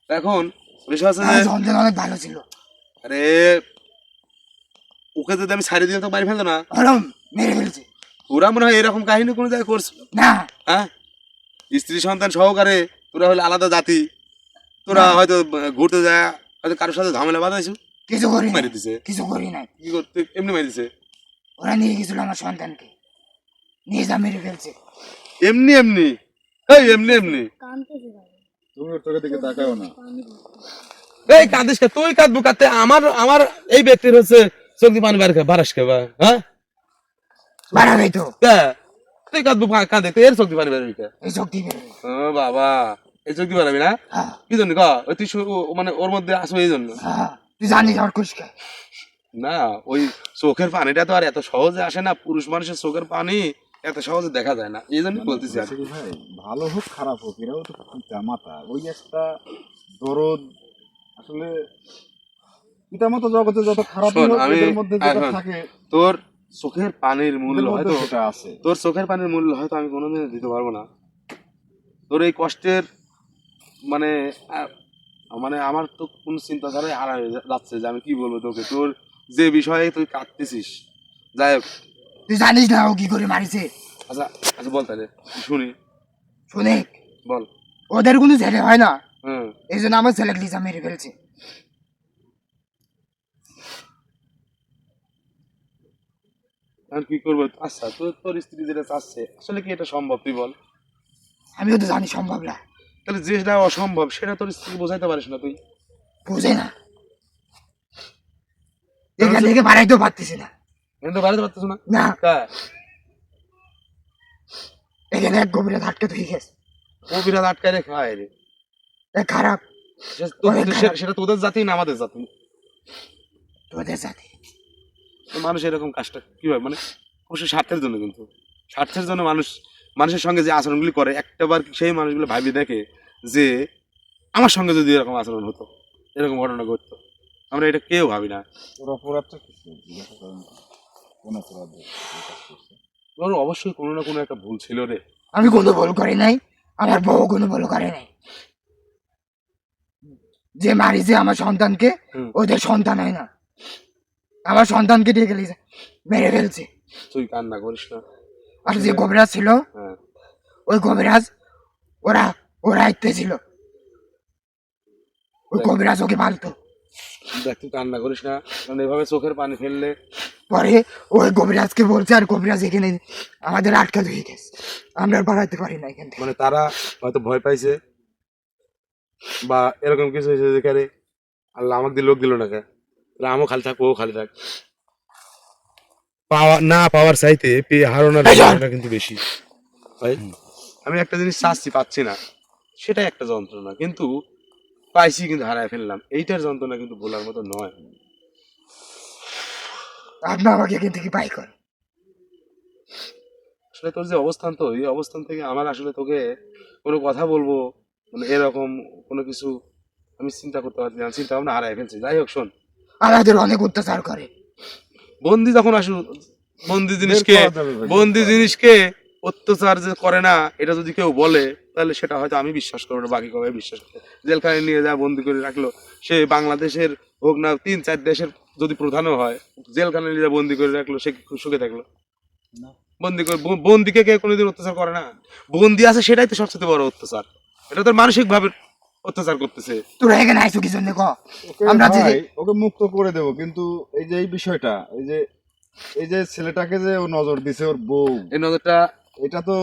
এখন বিষয় আছে যে অনেক ভালো ছিল, আরে ওকে যদি আমি সাইডে দিলে তো মারি ফেলতো না, মেরে ফেলছে। ওরা মনে হয় এরকম কাহিনী কোনো জায়গায় করছিল না, হ্যাঁ? স্ত্রী সন্তান সহকারে তোরা হলে আলাদা জাতি, তোরা হয়তো ঘুরতে যায়, হয়তো কারোর সাথে ঝামেলা বাঁধাইছো, কিছু করি মেরে দিছে, কিছু করি না, কি করতে এমনি মেরে দিছে, ওরা নিয়ে গেছিল আমার সন্তানকে, নিয়ে যা মেরে ফেলছে এমনি এমনি, এই এমনি এমনি। তুমি ওর চোখের দিকে তাকাও না, এই কাঁদিস কে, তুই কাঁদবো কাঁদতে, আমার এই ব্যক্তির হচ্ছে চোখ দিয়ে পানি বারাস খেবা, হ্যাঁ বাড়াবে তো, তুই কাঁদবো কাঁদে, তুই এর চোখ দিয়ে পানি বাড়বি কে? এই শক্তি বেরোবে। ও বাবা, এই চোখ দিয়ে বাড়াবি না? কি জন্য ক, তুই মানে ওর মধ্যে আসো এই জন্য? তুই জানিস আর খুশকে না, ওই চোখের পানিটা তো আর এত সহজে আসে না, পুরুষ মানুষের চোখের পানি এত সহজে দেখা যায় না, এই জন্য বলতেছি। আর ভাই ভালো হোক খারাপ হোক, এরাও তো পিতা মাতা, ওই একটা দরদ, আসলে পিতা মাতা জগতে যত খারাপ মধ্যে যেটা থাকে, তোর চোখের পানির মূল্য হয়তো সেটা আছে, তোর চোখের পানির মূল্য হয়তো আমি কোনোদিন দিতে পারবো না। তোর এই কষ্টের মানে মানে আমার তো কোন চিন্তাধারায় হারা হয়ে যাচ্ছে যে আমি কি বলবো তোকে, তোর যে বিষয়ে তুই কাঁদতেছিস। যাই হোক, তুই জানিস না ও কি করে মারিছে? আচ্ছা আচ্ছা বল তাহলে শুনি। শুনে বল। ওদের কোনো ছেলে হয় না, হুম। এই জন্য আমার ছেলে লিজা মেরে ফেলছে। আর কি করবো? আচ্ছা, তোর স্ত্রী যেটা চাচ্ছে আসলে কি এটা সম্ভব তুই বল? আমিও তো জানি সম্ভব না, তাহলে যেটা অসম্ভব সেটা তোর স্ত্রী বোঝাইতে পারিস না তুই? বুঝে না, এখান থেকে বাড়াইতেও পারতেছি না। এটা তো বাড়াতে পারতেছ না। না, হ্যাঁ, এখানে এক গভীরে ধাক্কা ধুয়ে গেছে। ও বিরাট আটকায় রে খায় রে। এ খারাপ, সেটা তোদের জাতি না আমাদের জাতি? তোদের সাথে মানুষ এরকম কাজটা কিভাবে, মানে অবশ্যই স্বার্থের জন্য, কিন্তু স্বার্থের জন্য মানুষের সঙ্গে যে আচরণগুলি করে একটাবার সেই মানুষগুলো ভাবি দেখে যে আমার সঙ্গে যদি এরকম আচরণ হতো, এরকম ঘটনা ঘটতো, আমরা এটা কেউ ভাবি না। ওর অপরাধটা কিছু জিজ্ঞাসা করেন তো। কোন অপরাধ এই কাজ করছে? ওর অবশ্যই কোনো না কোনো একটা ভুল ছিল রে। আমি কোনো ভুল করি নাই, আমার বউ কোনো ভুল করে নাই। যে মারিছে আমার সন্তানকে, হুম। ওদের সন্তান হয় না, আমার সন্তানকে ডেকে লিজা মেরে ফেলছে। তুই কান্না করিস না। আর যে কবিরাজ ছিল, হ্যাঁ, ওই কবিরাজ ওরা আইতে ছিল, ওই কবিরাজ ওকে মারতো। দেখ তুই কান্না করিস না, কারণ এভাবে চোখের পানি ফেললে পরে ওই কবিরাজকে বলছে, আর কবিরাজ এখানে আমাদের আটকা ধুয়ে গেছে, আমরা আর বাড়াইতে পারি না এখান থেকে। মানে তারা হয়তো ভয় পাইছে বা এরকম কিছু হয়েছে যেখানে আল্লাহ আমাকে দিয়ে লোক দিল না, কে আমও খালি থাক, ও খালি থাক। পাওয়া না পাওয়ার চাইতে পেয়ে হারানোর যন্ত্রণা কিন্তু বেশি ভাই। আমি একটা জিনিস চাচ্ছি, পাচ্ছি না, সেটাই একটা যন্ত্রণা, কিন্তু পাইছি কিন্তু হারায় ফেললাম, এইটার যন্ত্রণা কিন্তু বলার মতো নয়। আপনি আমাকে এখান থেকে বাই করেন। আসলে তোর যে অবস্থান, তো এই অবস্থান থেকে আমার আসলে তোকে কোনো কথা বলবো মানে এরকম কোনো কিছু আমি চিন্তা করতে পারছি না, চিন্তা ভাবনা হারায় ফেলছি। যাই হোক শোন, আমাদের অনেক অত্যাচার করে। বন্দি যখন আসু, বন্দি বের জিনিসকে করা যাবে ভাই, বন্দি জিনিসকে অত্যাচার যে করে না, এটা যদি কেউ বলে তাহলে সেটা হয়তো আমি বিশ্বাস করবো না, বাকি কবে বিশ্বাস করবো। জেলখানায় নিয়ে যা বন্দি করে রাখলো, সে বাংলাদেশের হোক না 3-4 দেশের যদি প্রধানও হয়, জেলখানায় নিয়ে যা বন্দি করে রাখলো, সে কি সুখে থাকলো? বন্দি করে বন্দিকে কেউ কোনোদিন অত্যাচার করে না। বন্দি আছে সেটাই তো সবচেয়ে বড় অত্যাচার, এটা তোর মানসিক ভাবে অত্যাচার করতেছে। তোরা এখানে আইসো কি জন্য ক? ওকে আমরা যে ভাই, ওকে মুক্ত করে দেব, কিন্তু এই যে এই বিষয়টা, এই যে ছেলেটাকে যে ও নজর দিছে ওর বউ, এই নজরটা, এটা তো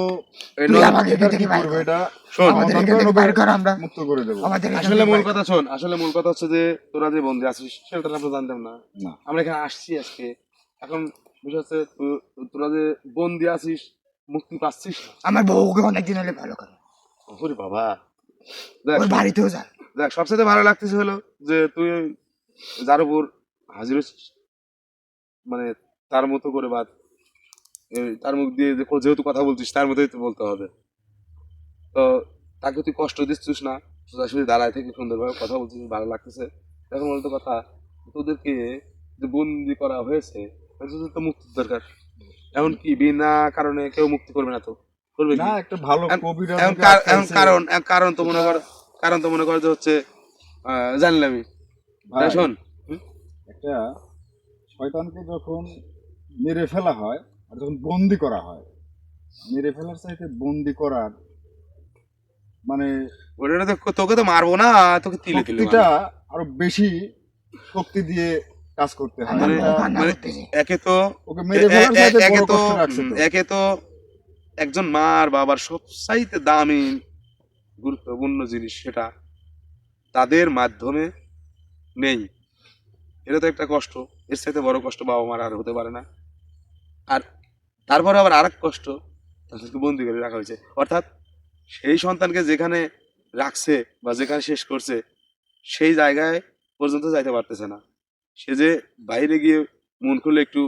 এই তুই নজর- আমাকে এখান কি থেকে বাইর করবে কর। এটা? শোন, আমাদের আমার এখান থেকে ওকে বাইর কর, আমরা মুক্ত করে দেব। আমাদের এখান আসলে থেকে মূল বাইর কর। কথা শোন, আসলে মূল কথা হচ্ছে যে তোরা যে বন্দি আছিস সেটা তো আমরা জানতাম না। না। আমরা এখানে আসছি আজকে, এখন বিষয় হচ্ছে তোরা যে বন্দি আছিস, মুক্তি পাচ্ছিস না। আমার বউকে অনেকদিন হলে ভালো করে, ওরে বাবা, দেখ ওর বাড়িতেও যায়। দেখ সবচেয়ে ভালো লাগতেছে হলো যে তুই যার উপর হাজির হচ্ছিস, মানে তার মতো করে বা তার মুখ দিয়ে যেহেতু কথা বলছিস তার মতোই তো বলতে হবে। তো তাকে তুই কষ্ট দিচ্ছিস না, সোজাসুজি দাঁড়ায় থেকে সুন্দরভাবে কথা বলছিস, ভালো লাগতেছে। এখন বলতো কথা, তোদেরকে যে বন্দি করা হয়েছে তোদের তো মুক্তির দরকার। এমন কি বিনা কারণে কেউ মুক্তি করবে না, তো করবে কি? না, একটা ভালো এখন- কবিরাজ এখন ওকে কার- এখন আটকাইছে। কারণ তো মনে কর, কারণ তো মনে কর যে হচ্ছে জানলামই। ভাই, তাই শোন, একটা শয়তানকে যখন মেরে ফেলা হয় আর যখন বন্দি করা হয়, মেরে ফেলার চাইতে বন্দি করার মানে ওটা তো তোকে তো মারবো না, তোকে তিলে তিলে শক্তিটা মারবো। আরো বেশি শক্তি দিয়ে কাজ করতে হয়। আমার মানে বউ কান্না মানে করতেছে। একে তো ওকে মেরে ফেলার চাইতে একে বড় তো কষ্ট রাখছে তো। একে তো একজন মার বাবার সবচাইতে দামি গুরুত্বপূর্ণ জিনিস সেটা তাদের মাধ্যমে নেই, এটা তো একটা কষ্ট। এর চাইতে বড় কষ্ট বাবা মার আর হতে পারে না। আর তারপরে আবার আরেক কষ্ট, তাদেরকে বন্দি করে রাখা হয়েছে, অর্থাৎ সেই সন্তানকে যেখানে রাখছে বা যেখানে শেষ করছে সেই জায়গায় পর্যন্ত যাইতে পারতেছে না। সে যে বাইরে গিয়ে মন খুলে একটু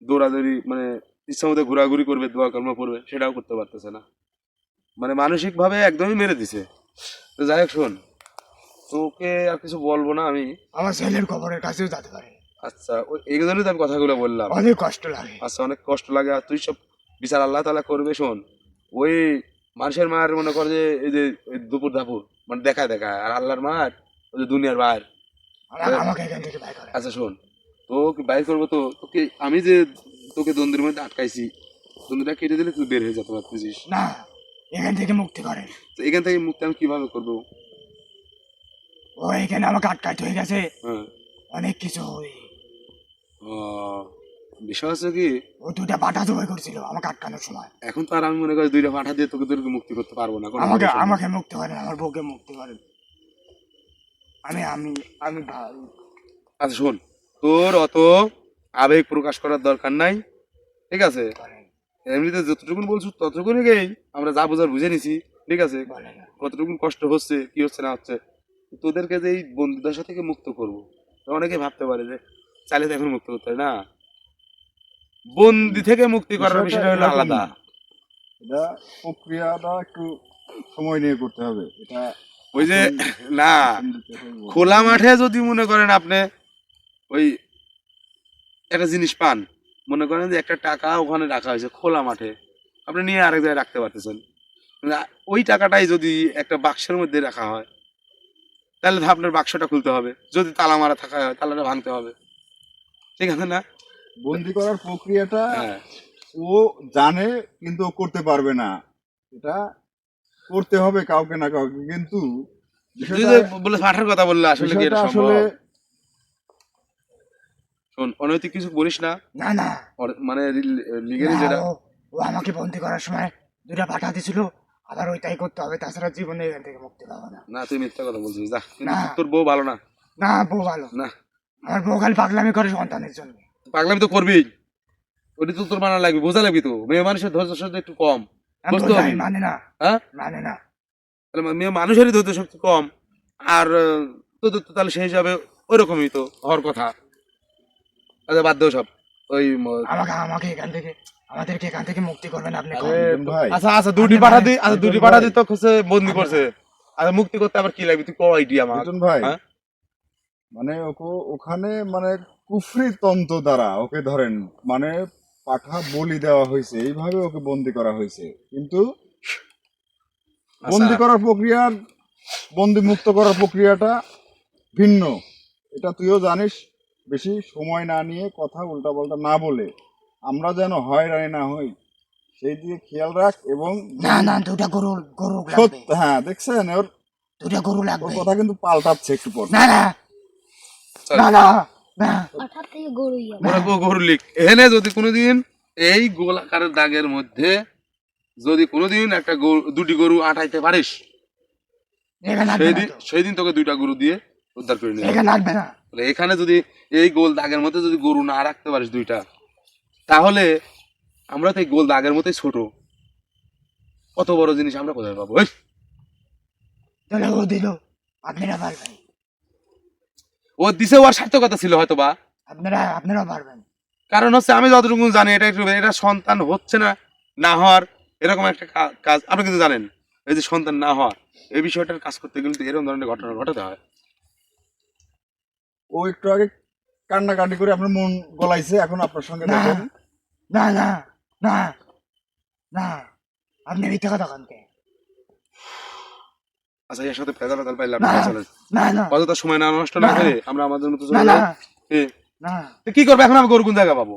দৌড়াদৌড়ি মানে ইচ্ছা মতো ঘোরাঘুরি করবে, দোয়া কর্ম করবে, সেটাও করতে পারতেছে না। মানে মানসিক ভাবে একদমই মেরে দিছে। তো যাই হোক শোন, তোকে আর কিছু বলবো না আমি। আমার ছেলের খবরের কাছেও যেতে পারে, আচ্ছা, ওই এই জন্যই তো আমি কথাগুলো বললাম। অনেক কষ্ট লাগে। আচ্ছা, অনেক কষ্ট লাগে, আর তুই সব বিচার আল্লাহ তাআলা করবে। শোন, ওই মানুষের মার মনে কর যে এই যে দুপুর দাপুর মানে দেখায় দেখায়, আর আল্লাহর মার ওই যে দুনিয়ার বাইর। আমাকে এখান থেকে বাইর করে। আচ্ছা শোন, তোকে বাইর করবো তো, তোকে আমি যে তোকে দ্বন্দ্বের মধ্যে আটকাইছি, দ্বন্দ্বটা কেটে দিলে তুই বের হয়ে যেতে পারতেছিস। না, এখান থেকে মুক্তি করেন। তো এখান থেকে মুক্তি আমি কিভাবে করবো? ও এখানে আমাকে আটকাইতে হয়ে গেছে হ্যাঁ, অনেক কিছু। ও, বিষয় হচ্ছে কি, ও দুটা বাটা জবাই করছিল আমাকে আটকানোর সময়। এখন তো আর আমি মনে করি 2টা পাঠা দিয়ে তোকে মুক্তি করতে পারবো না। কোনো আমাকে সমস্যা নেই। আমাকে মুক্তি করেন, আমার বউকে মুক্তি করেন। আমি আমি আমি ভাই আচ্ছা শোন, তোর অত আবেগ প্রকাশ করার দরকার নাই, ঠিক আছে? বলেন এমনিতে যতটুকুন বলছো ততটুকুনি গেই আমরা যা বোঝার বুঝে নিছি, ঠিক আছে? বলেন। কতটুকুন কষ্ট হচ্ছে কি হচ্ছে না হচ্ছে, তোদেরকে যে এই বন্দিদশা থেকে মুক্ত করবো, অনেকে ভাবতে পারে যে চাইলে তো এখন মুক্ত করতে হয় না। বন্দি থেকে মুক্তি করার বিষয়টা হলো আলাদা। এটা প্রক্রিয়াটা একটু সময় নিয়ে করতে হবে। এটা ওই যে না, খোলা মাঠে যদি মনে করেন আপনি ওই একটা জিনিস পান, মনে করেন যে একটা টাকা ওখানে রাখা হয়েছে খোলা মাঠে, আপনি নিয়ে আরেক জায়গায় রাখতে পারতেছেন, ওই টাকাটাই যদি একটা বাক্সের মধ্যে রাখা হয় তাহলে তো আপনার বাক্সটা খুলতে হবে, যদি তালা মারা থাকা হয় তালাটা ভাঙতে হবে, ঠিক আছে না? বন্দি করার প্রক্রিয়াটা হ্যাঁ, ও জানে কিন্তু ও করতে পারবে না। এটা করতে হবে কাউকে না কাউকে, কিন্তু তুই বিষয়টা যে বলে পাঠার কথা বললে আসলে কি এটা বিষয়টা সম্ভব? আসলে শোন, অনৈতিক কিছু বলিস না, না না মানে লিগেলি না, যেটা ও আমাকে বন্দি করার সময় দুটা পাঠা দিছিল, আবার ওইটাই করতে হবে, তাছাড়া জীবনে এখান থেকে মুক্তি পাবো না। না, তুই মিথ্যা কথা বলছিস, যা, কিন্তু না। তোর বউ ভালো না। না বউ ভালো, না, আমার বউ খালি পাগলামি করে সন্তানের জন্য। পাগলামি তো করবেই, ওটা তো তোর মানা লাগবে, বোঝা লাগবে তো। মেয়ে মানুষের ধৈর্য শক্তি একটু কম, আমি বুঝতে বোঝাই, হবে। মানে না হ্যাঁ, মানে না। তাহলে মেয়ে মানুষেরই ধৈর্য শক্তি কম, আর তোদের তো তাহলে সেই হিসাবে ওইরকমই তো হওয়ার কথা। আচ্ছা বাদ দেও সব, ওই আমাকে এখান থেকে, আমাদেরকে এখান থেকে মুক্তি করবেন আপনি। আরে, করেন। ভাই আচ্ছা আচ্ছা, দুটি আপনি পাঠা মানে- দি, আচ্ছা দুটি পাঠা দি তো খুঁজে বন্দি করছে, আচ্ছা মুক্তি করতে আবার কি লাগবে তুই কো আইডিয়া আমার। মিঠুন ভাই, হ্যাঁ? মানে ওখানে মানে কুফরি তন্ত্র দ্বারা ওকে ধরেন মানে পাঠা বলি দেওয়া হয়েছে, এইভাবে ওকে বন্দি করা হয়েছে। কিন্তু বন্দি করার প্রক্রিয়ার, বন্দি মুক্ত করার প্রক্রিয়াটা ভিন্ন। এটা তুইও জানিস। বেশি সময় না নিয়ে কথা উল্টাপাল্টা না বলে আমরা যেন হয়রানি না হই সেই দিকে খেয়াল রাখ। এবং না না, দুটা গরু গরু লাগবে, সত্য, হ্যাঁ দেখছেন ওর দুটা গরু ওর লাগবে। কথা কিন্তু পাল্টাচ্ছে একটু পর। না না চল। না না না, পাঠার থেকে গরুই হবে। ওরা গরু লিখ এখানে যদি কোনোদিন এই গোলাকারের দাগের মধ্যে যদি কোনোদিন একটা গরু, দুটি গরু আটাইতে পারিস, এখানে লাগবে সেই না দিন তো। সেই দিন তোকে 2টা গরু দিয়ে উদ্ধার করে নিয়ে এখানে লাগবে না। যাবে। এখানে যদি এই গোল দাগের মধ্যে যদি গরু না রাখতে পারিস 2টা, তাহলে আমরা তো এই গোল দাগের মতোই ছোট, কত বড় জিনিস আমরা কোথায় পাবো? এই, তাহলে ও দিল, আপনারা পারবেন, ও দিছে, ওর সার্থকতা ছিল হয়তো বা, আপনারাও পারবেন। কারণ হচ্ছে আমি যতটুকু জানি এটা একটু, এটা সন্তান হচ্ছে না, না হওয়ার এরকম একটা কাজ আপনি কিন্তু জানেন। এই যে সন্তান না হওয়া এই বিষয়টার কাজ করতে গেলে কিন্তু এরকম ধরনের ঘটনা ঘটাতে হয়। ও একটু আগে কান্নাকাটি করে আপনার মন গলাইছে, এখন আপনার সঙ্গে না দেখেন না না না না, আপনি মিথ্যা কথা কানকে। আচ্ছা এর সাথে ফেদার ফেদার পাইলে না আপনি চলেন, না না অযথা সময় না নষ্ট না না। করে আমরা আমাদের মতো না চলে না যাই। এ, না, তো কি করবে এখন? আমি গরু কোন জায়গায় পাবো?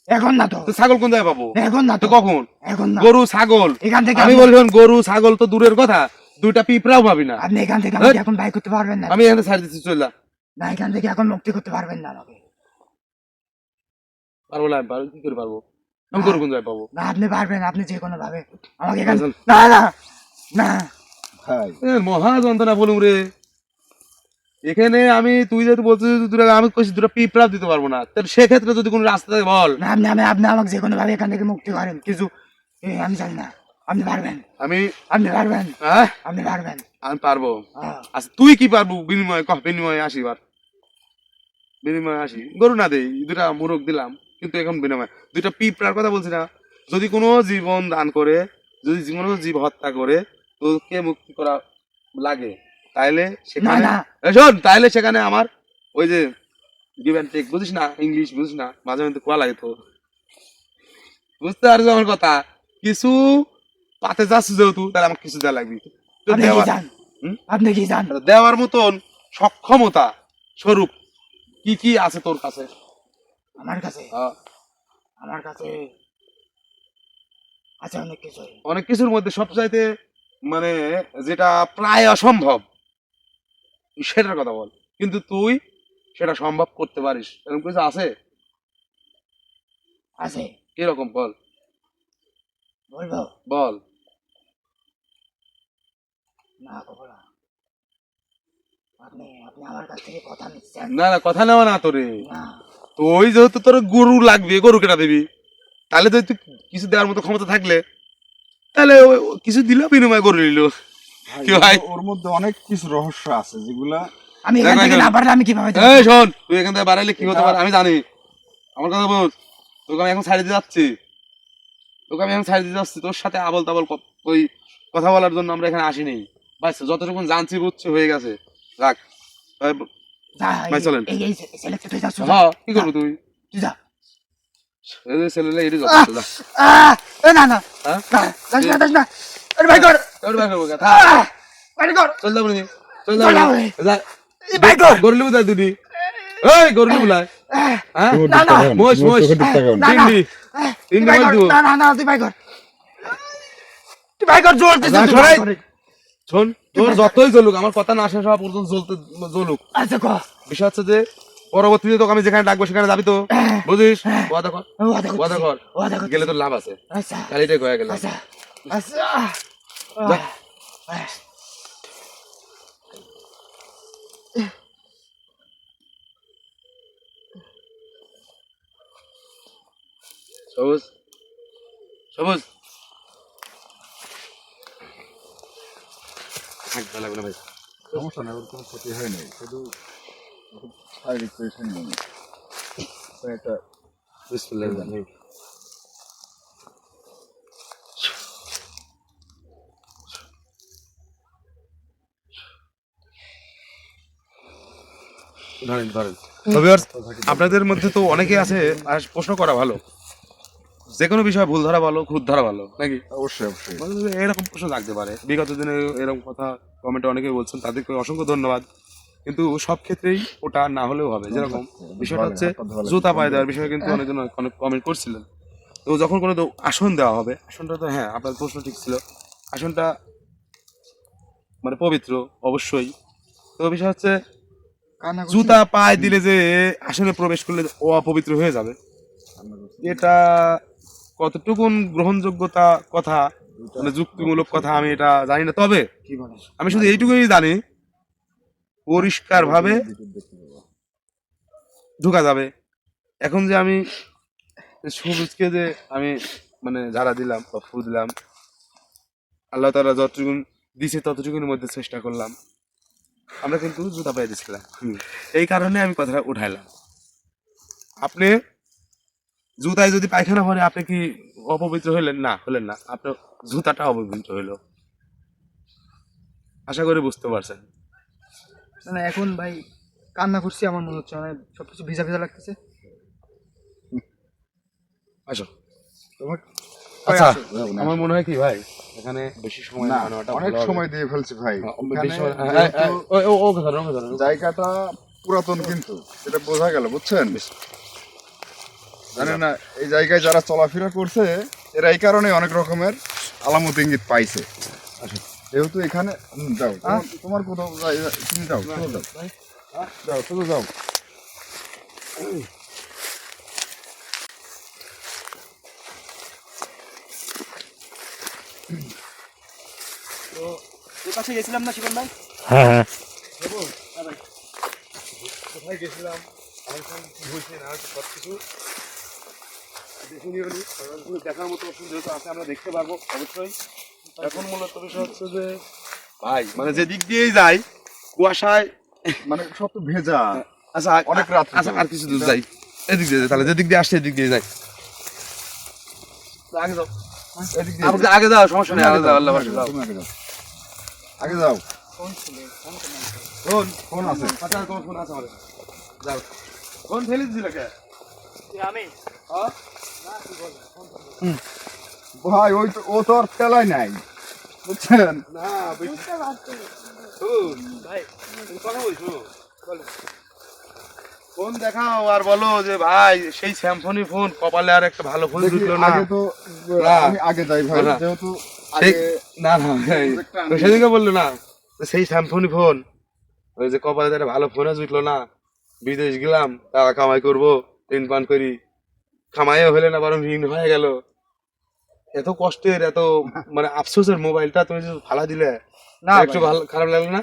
এখন না তো, তো ছাগল কোন জায়গায় পাবো? এখন না তো তো, কখন? এখন না। গরু ছাগল এখান থেকে আমি আপনি- বললাম, গরু ছাগল তো দূরের কথা, 2টা পিঁপড়াও পাবি না। আপনি এখান থেকে এই, আমাকে এখন বাই করতে পারবেন না। আমি এখানে ছাড় দিচ্ছি, চল যা। না, এখান থেকে এখন মুক্তি করতে পারবেন না আমাকে। পারবো না, আমি পারবো, কি করে পারবো? আমি গরু কোন জায়গায় পাবো? না, আপনি পারবেন, আপনি যে কোনো ভাবে আমাকে এখান, চল। না না না, ভাই। মহা যন্ত্রণা বলুম রে। এখানে আমি, তুই যেহেতু বলছিস আমি কইছি 2টা পিঁপড়া দিতে পারবো না, তাহলে সেক্ষেত্রে যদি কোনো রাস্তা থাকে বল। না আপনি আমাকে যে কোনো ভাবে এখান থেকে মুক্তি করেন, কিছু আমি জানি না, আপনি পারবেন, আমি আপনি পারবেন, হ্যাঁ, আপনি পারবেন। আমি পারবো। হ্যাঁ। আচ্ছা তুই কি পারবো? বিনিময়ে কহ, বিনিময়ে আসি, বার বিনিময়ে আসি, গরু না দেই, 2টা মুরগ দিলাম, কিন্তু এখন বিনিময়ে 2টা পিঁপড়ার কথা বলছি না। যদি কোনো জীবন দান করে, যদি কোনো জীব হত্যা করে তোকে মুক্তি করা লাগে, তাইলে সেখানে না। শোন, তাইলে সেখানে আমার ওই যে গিভ অ্যান্ড টেক, বুঝিস না, ইংলিশ বুঝিস না, মাঝে মধ্যে কোয়া লাগে তো, বুঝতে পারছো আমার কথা? কিছু পাতে যাচ্ছ যেহেতু, তাহলে আমার কিছু দেওয়া লাগবে। তো আপনি কি দেওয়া- জান, হুম? আপনি কি জান, দেওয়ার মতন সক্ষমতা স্বরূপ কি কি আছে তোর কাছে? আমার কাছে, আহ, আমার কাছে আচ্ছা অনেক কিছু অনেক কিছুর মধ্যে সবচাইতে মানে যেটা প্রায় অসম্ভব সেটার কথা বল, কিন্তু তুই সেটা সম্ভব করতে পারিস, এরকম কিছু আছে? আছে। কিরকম বল, বলবো? বল। না কবরা, আপনি আপনি আমার কাছ থেকে কথা নিচ্ছেন। না না, কথা নেওয়া না তোরে, না তুই যেহেতু তোর গরু লাগবে, গরু কেটা দিবি, তাহলে তো তুই কিছু দেওয়ার মতো ক্ষমতা থাকলে তাহলে কিছু দিল বিনিময় গরু নিল। কি ভাই? ওর মধ্যে অনেক কিছু রহস্য আছে যেগুলা আমি এখান থেকে না পারলে আমি কিভাবে যাবো? এই শোন, তুই এখান থেকে বাড়াইলে কি হতে পারে আমি জানি। আমার কথা বল, তোকে আমি এখন ছাড়ি দিয়ে যাচ্ছি, তোকে আমি এখন ছাড়ি দিয়ে যাচ্ছি, তোর সাথে আবল তাবল ওই কথা বলার জন্য আমরা এখানে আসিনি। বাস যতটুকু জানছি বুঝছি হয়ে গেছে, রাখ। যা, ভাই চলেন। এই ছেলেকে তুই যাচ্ছ? হ্যাঁ, কি করবো তুই? তুই যা। এই যে ছেলেলে এটি যথেষ্ট, যা। এ না না হ্যাঁ? না, যাস না যাস না। আরে ভাই কর, এবার ভাই করবো, থাক। ভাই কর, চল যাবো নি, চল চল যাবো যাবো নি। নি। যা। এই ভাই কর। গরু লিবু তাই দুটি, এই গরু লিবু লাই। হ্যাঁ, না না মোষ মোষ না না, তিনটি তুই ভাই কর, দিব। না না না, তুই ভাই কর, তুই ভাই কর, জোর দিছিস, যা, তুই সরাই। ভাই কর। শোন, তোর যতই জ্বলুক, আমার কথা না শেষ হওয়া পর্যন্ত জ্বলুক। আচ্ছা কর, বিষয় হচ্ছে যে পরবর্তীতে তোকে আমি যেখানে ডাকবো সেখানে যাবি তো, বুঝিস? ওয়াদা কর, ওয়াদা করতেছি, ওয়াদা কর, ওয়াদা করতেছি। গেলে তোর লাভ আছে। আচ্ছা তাহলে এটাই হয়ে গেল। আচ্ছা আচ্ছা যা। সবুজ, সবুজ থাক, ভালো লাগবে না ভাই। সমস্যা নেই, ওর কোনো ক্ষতি হয় নাই, শুধু শারীরিক পরিশ্রম নেই। একটা বিসমিল্লাহ। ধরেন ধরেন। তো viewers, আপনাদের মধ্যে তো অনেকে আছে, আর প্রশ্ন করা ভালো, যে কোনো বিষয়ে ভুল ধরা ভালো, খুদ ধরা ভালো, নাকি? অবশ্যই অবশ্যই। মানে এরকম প্রশ্ন থাকতে পারে, বিগত দিনে এরকম কথা কমেন্টে অনেকেই বলছেন, তাদেরকে অসংখ্য ধন্যবাদ। কিন্তু সব ক্ষেত্রেই ওটা না হলেও হবে। যেরকম বিষয়টা হচ্ছে জুতা পায়ে দেওয়ার বিষয়ে কিন্তু অনেকজন অনেক কমেন্ট করছিলেন। তো যখন কোনো আসন দেওয়া হবে, আসনটা তো হ্যাঁ আপনার প্রশ্ন ঠিক ছিল, আসনটা মানে পবিত্র অবশ্যই। তো বিষয় হচ্ছে জুতা পায়ে দিলে যে আসনে প্রবেশ করলে ও অপবিত্র হয়ে যাবে, এটা কতটুকুন গ্রহণযোগ্যতা কথা, মানে যুক্তিমূলক কথা আমি এটা জানি না। তবে আমি শুধু এইটুকুই জানি, পরিষ্কার ভাবে ঢোকা যাবে। এখন যে আমি সবুজকে যে আমি মানে ঝাড়া দিলাম বা ফু দিলাম, আল্লাহ তাআলা যতটুকুন দিছে ততটুকুনের মধ্যে চেষ্টা করলাম। আমরা কিন্তু জুতা পায়ে দিচ্ছিলাম, এই কারণে আমি কথাটা উঠাইলাম। আপনি জুতায় যদি পায়খানা ভরে, আপনি কি অপবিত্র হইলেন? না, হলেন না, আপনার জুতাটা অপবিত্র হইল। আশা করি বুঝতে পারছেন। না এখন ভাই কান্না করছি, আমার মনে হচ্ছে মানে সবকিছু ভিজা ভিজা লাগতেছে। আসো। তোমার আচ্ছা, যাও না। আমার মনে হয় কি ভাই, এখানে বেশি সময় না, না নেওয়াটা অনেক ভালো হবে। সময় দিয়ে ফেলছি ভাই। বেশি সময়- এখানে হ্যাঁ, হ্যাঁ, যেহেতু ওকে ধরো, ওকে ধরো। জায়গাটা পুরাতন কিন্তু এটা বোঝা গেল, বুঝছেন? জানেন না, এই জায়গায় যারা চলাফেরা করছে এরা এই কারণে অনেক রকমের আলামত ইঙ্গিত পাইছে। যেহেতু এখানে যাও, তোমার কোথাও তুমি যাও, চলো যাও, যাও চলো যাও। তোর কাছে গেছিলাম না শিবন ভাই? হ্যাঁ হ্যাঁ কোথায় গেছিলাম, কি হয়েছে না হয়েছে সব কিছু দেখে নিও নি। দেখার মতো অপশন যেহেতু আছে আমরা দেখতে পারবো অবশ্যই। এখন মূলত বিষয় হচ্ছে যে ভাই মানে যে দিক দিয়েই যাই কুয়াশায়, মানে সব তো ভেজা। আচ্ছা অনেক রাত আচ্ছা আর কিছু দূর যাই, এদিক দিয়ে যাই, তাহলে যেদিক দিয়ে আসছে এদিক দিয়ে যাই। আগে যাও, এদিক দিয়ে আপনি আগে যাও, সমস্যা নেই, আগে যাও, আল্লাহ বাসা যাও। তুমি আগে যাও, আগে যাও। ফোন ফোন আছে? আচ্ছা, তোমার ফোন আছে আমার কাছে। যাও, ফোন ফেলে দিছিল কে? আমি হ্যাঁ? ভাই ওই তো, ও তো আর ফেলাই নাই, বুঝছেন? না বুঝতে পারছি। ভাই তুমি কথা বলছো, বলো। ফোন দেখাও আর বলো যে ভাই সেই স্যামসনি ফোন, কপালে আর একটা ভালো ফোন দেখি, জুটলো না। আগে তো না। আমি আগে যাই ভাই, না। যেহেতু সেই আগে না না ভাই, একটা তো সেদিনকে বললো না যে সেই স্যামসনি ফোন, ওই যে কপালে একটা ভালো ফোনে জুটলো না, বিদেশ গেলাম টাকা কামাই করবো, ঋণ পান করি, কামাইও হলে না বরং ঋণ হয়ে গেল। এত কষ্টের, এত মানে আফসোসের মোবাইলটা তুমি যদি ফালা দিলে না একটু ভালো খারাপ লাগলো না?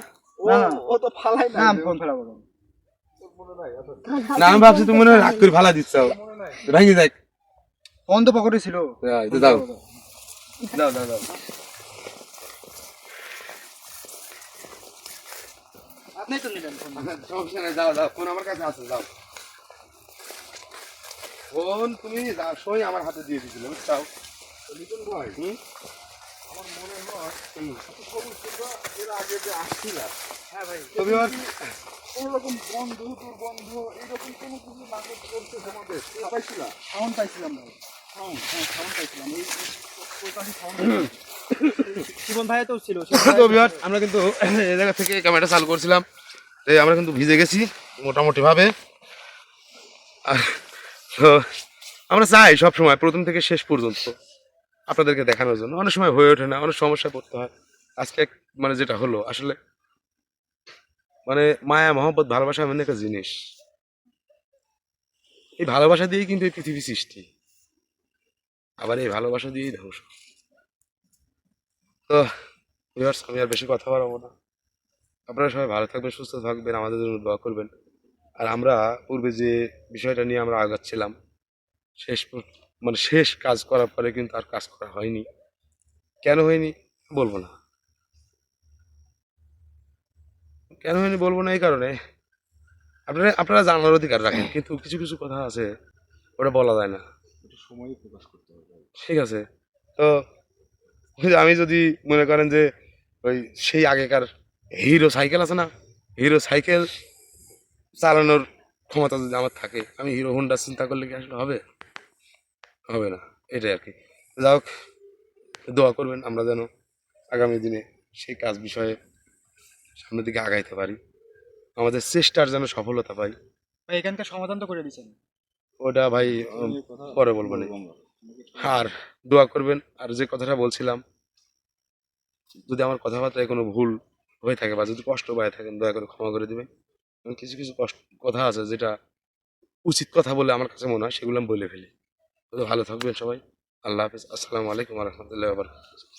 ও তো ফালাই না আমি ফোন ফেলাবো না। না আমি ভাবছি তুমি মনে হয় রাগ করে ফালা দিচ্ছ, ভেঙে যাক। ফোন তো পকেটে ছিল। দাও দাও দাও দাও। আপনি তো নিলেন ফোন। সমস্যা নাই, দাও দাও, ফোন আমার কাছে আছে, দাও। ফোন তুমি সই আমার হাতে দিয়ে দিছিলে, বুঝছো? লিটন ভাই, হুম? আমার মনে হয় সবুজ তোমরা এর আগে যে আসছিলা, হ্যাঁ ভাই। তবে আর কোন রকম বন্ধু তোর বন্ধু এরকম কোনো কিছু নাকচ করছে তোমাদের পাইছিলা? সাউন্ড পাইছিলাম ভাই। সাউন্ড পাইছিলাম, এই সাউন্ড জীবন ভাই তো ছিল। তো বিহার আমরা কিন্তু এই জায়গা থেকে ক্যামেরা চালু করছিলাম, এই আমরা কিন্তু ভিজে গেছি মোটামুটি ভাবে। আর তো আমরা চাই সব সময় প্রথম থেকে শেষ পর্যন্ত আপনাদেরকে দেখানোর জন্য। অনেক সময় হয়ে ওঠে না, অনেক সমস্যায় পড়তে হয়। আজকে মানে যেটা হলো আসলে মানে মায়া মহব্বত ভালোবাসা এমন একটা জিনিস, এই ভালোবাসা দিয়েই কিন্তু এই পৃথিবী সৃষ্টি, আবার এই ভালোবাসা দিয়েই ধ্বংস। তো ভিউয়ার্স, আমি আর বেশি কথা বাড়াবো না। আপনারা সবাই ভালো থাকবেন, সুস্থ থাকবেন, আমাদের জন্য দোয়া করবেন। আর আমরা পূর্বে যে বিষয়টা নিয়ে আমরা আগাচ্ছিলাম, মানে শেষ কাজ করার পরে কিন্তু আর কাজ করা হয়নি। কেন হয়নি বলবো না, কেন হয়নি বলবো না এই কারণে, আপনারা জানার অধিকার রাখেন, কিন্তু কিছু কিছু কথা আছে ওটা বলা যায় না, সময়ই প্রকাশ করতে হবে। ঠিক আছে? তো ওই যে আমি যদি মনে করেন যে ওই সেই আগেকার হিরো সাইকেল আছে না, হিরো সাইকেল চালানোর ক্ষমতা যদি আমার থাকে, আমি হিরো হোন্ডা চিন্তা করলে কি আসলে হবে? হবে না, এটাই আর কি। যাই হোক, দোয়া করবেন আমরা যেন আগামী দিনে সেই কাজ বিষয়ে সামনের দিকে আগাইতে পারি, আমাদের চেষ্টার যেন সফলতা পাই। ভাই এখানকার সমাধান তো করে দিয়েছেন। ওটা ভাই পরে বলবো না। আর দোয়া করবেন। আর যে কথাটা বলছিলাম, যদি আমার কথাবার্তায় কোনো ভুল হয়ে থাকে বা যদি কষ্ট পায় থাকেন, দয়া করে ক্ষমা করে দিবেন। এবং কিছু কিছু কথা আছে যেটা উচিত কথা বলে আমার কাছে মনে হয়, সেগুলো আমি বলে ফেলি। তো ভালো থাকবেন সবাই। আল্লাহ হাফেজ। আসসালামু আলাইকুম ওয়া রাহমাতুল্লাহি ওয়া বারাকাতুহু।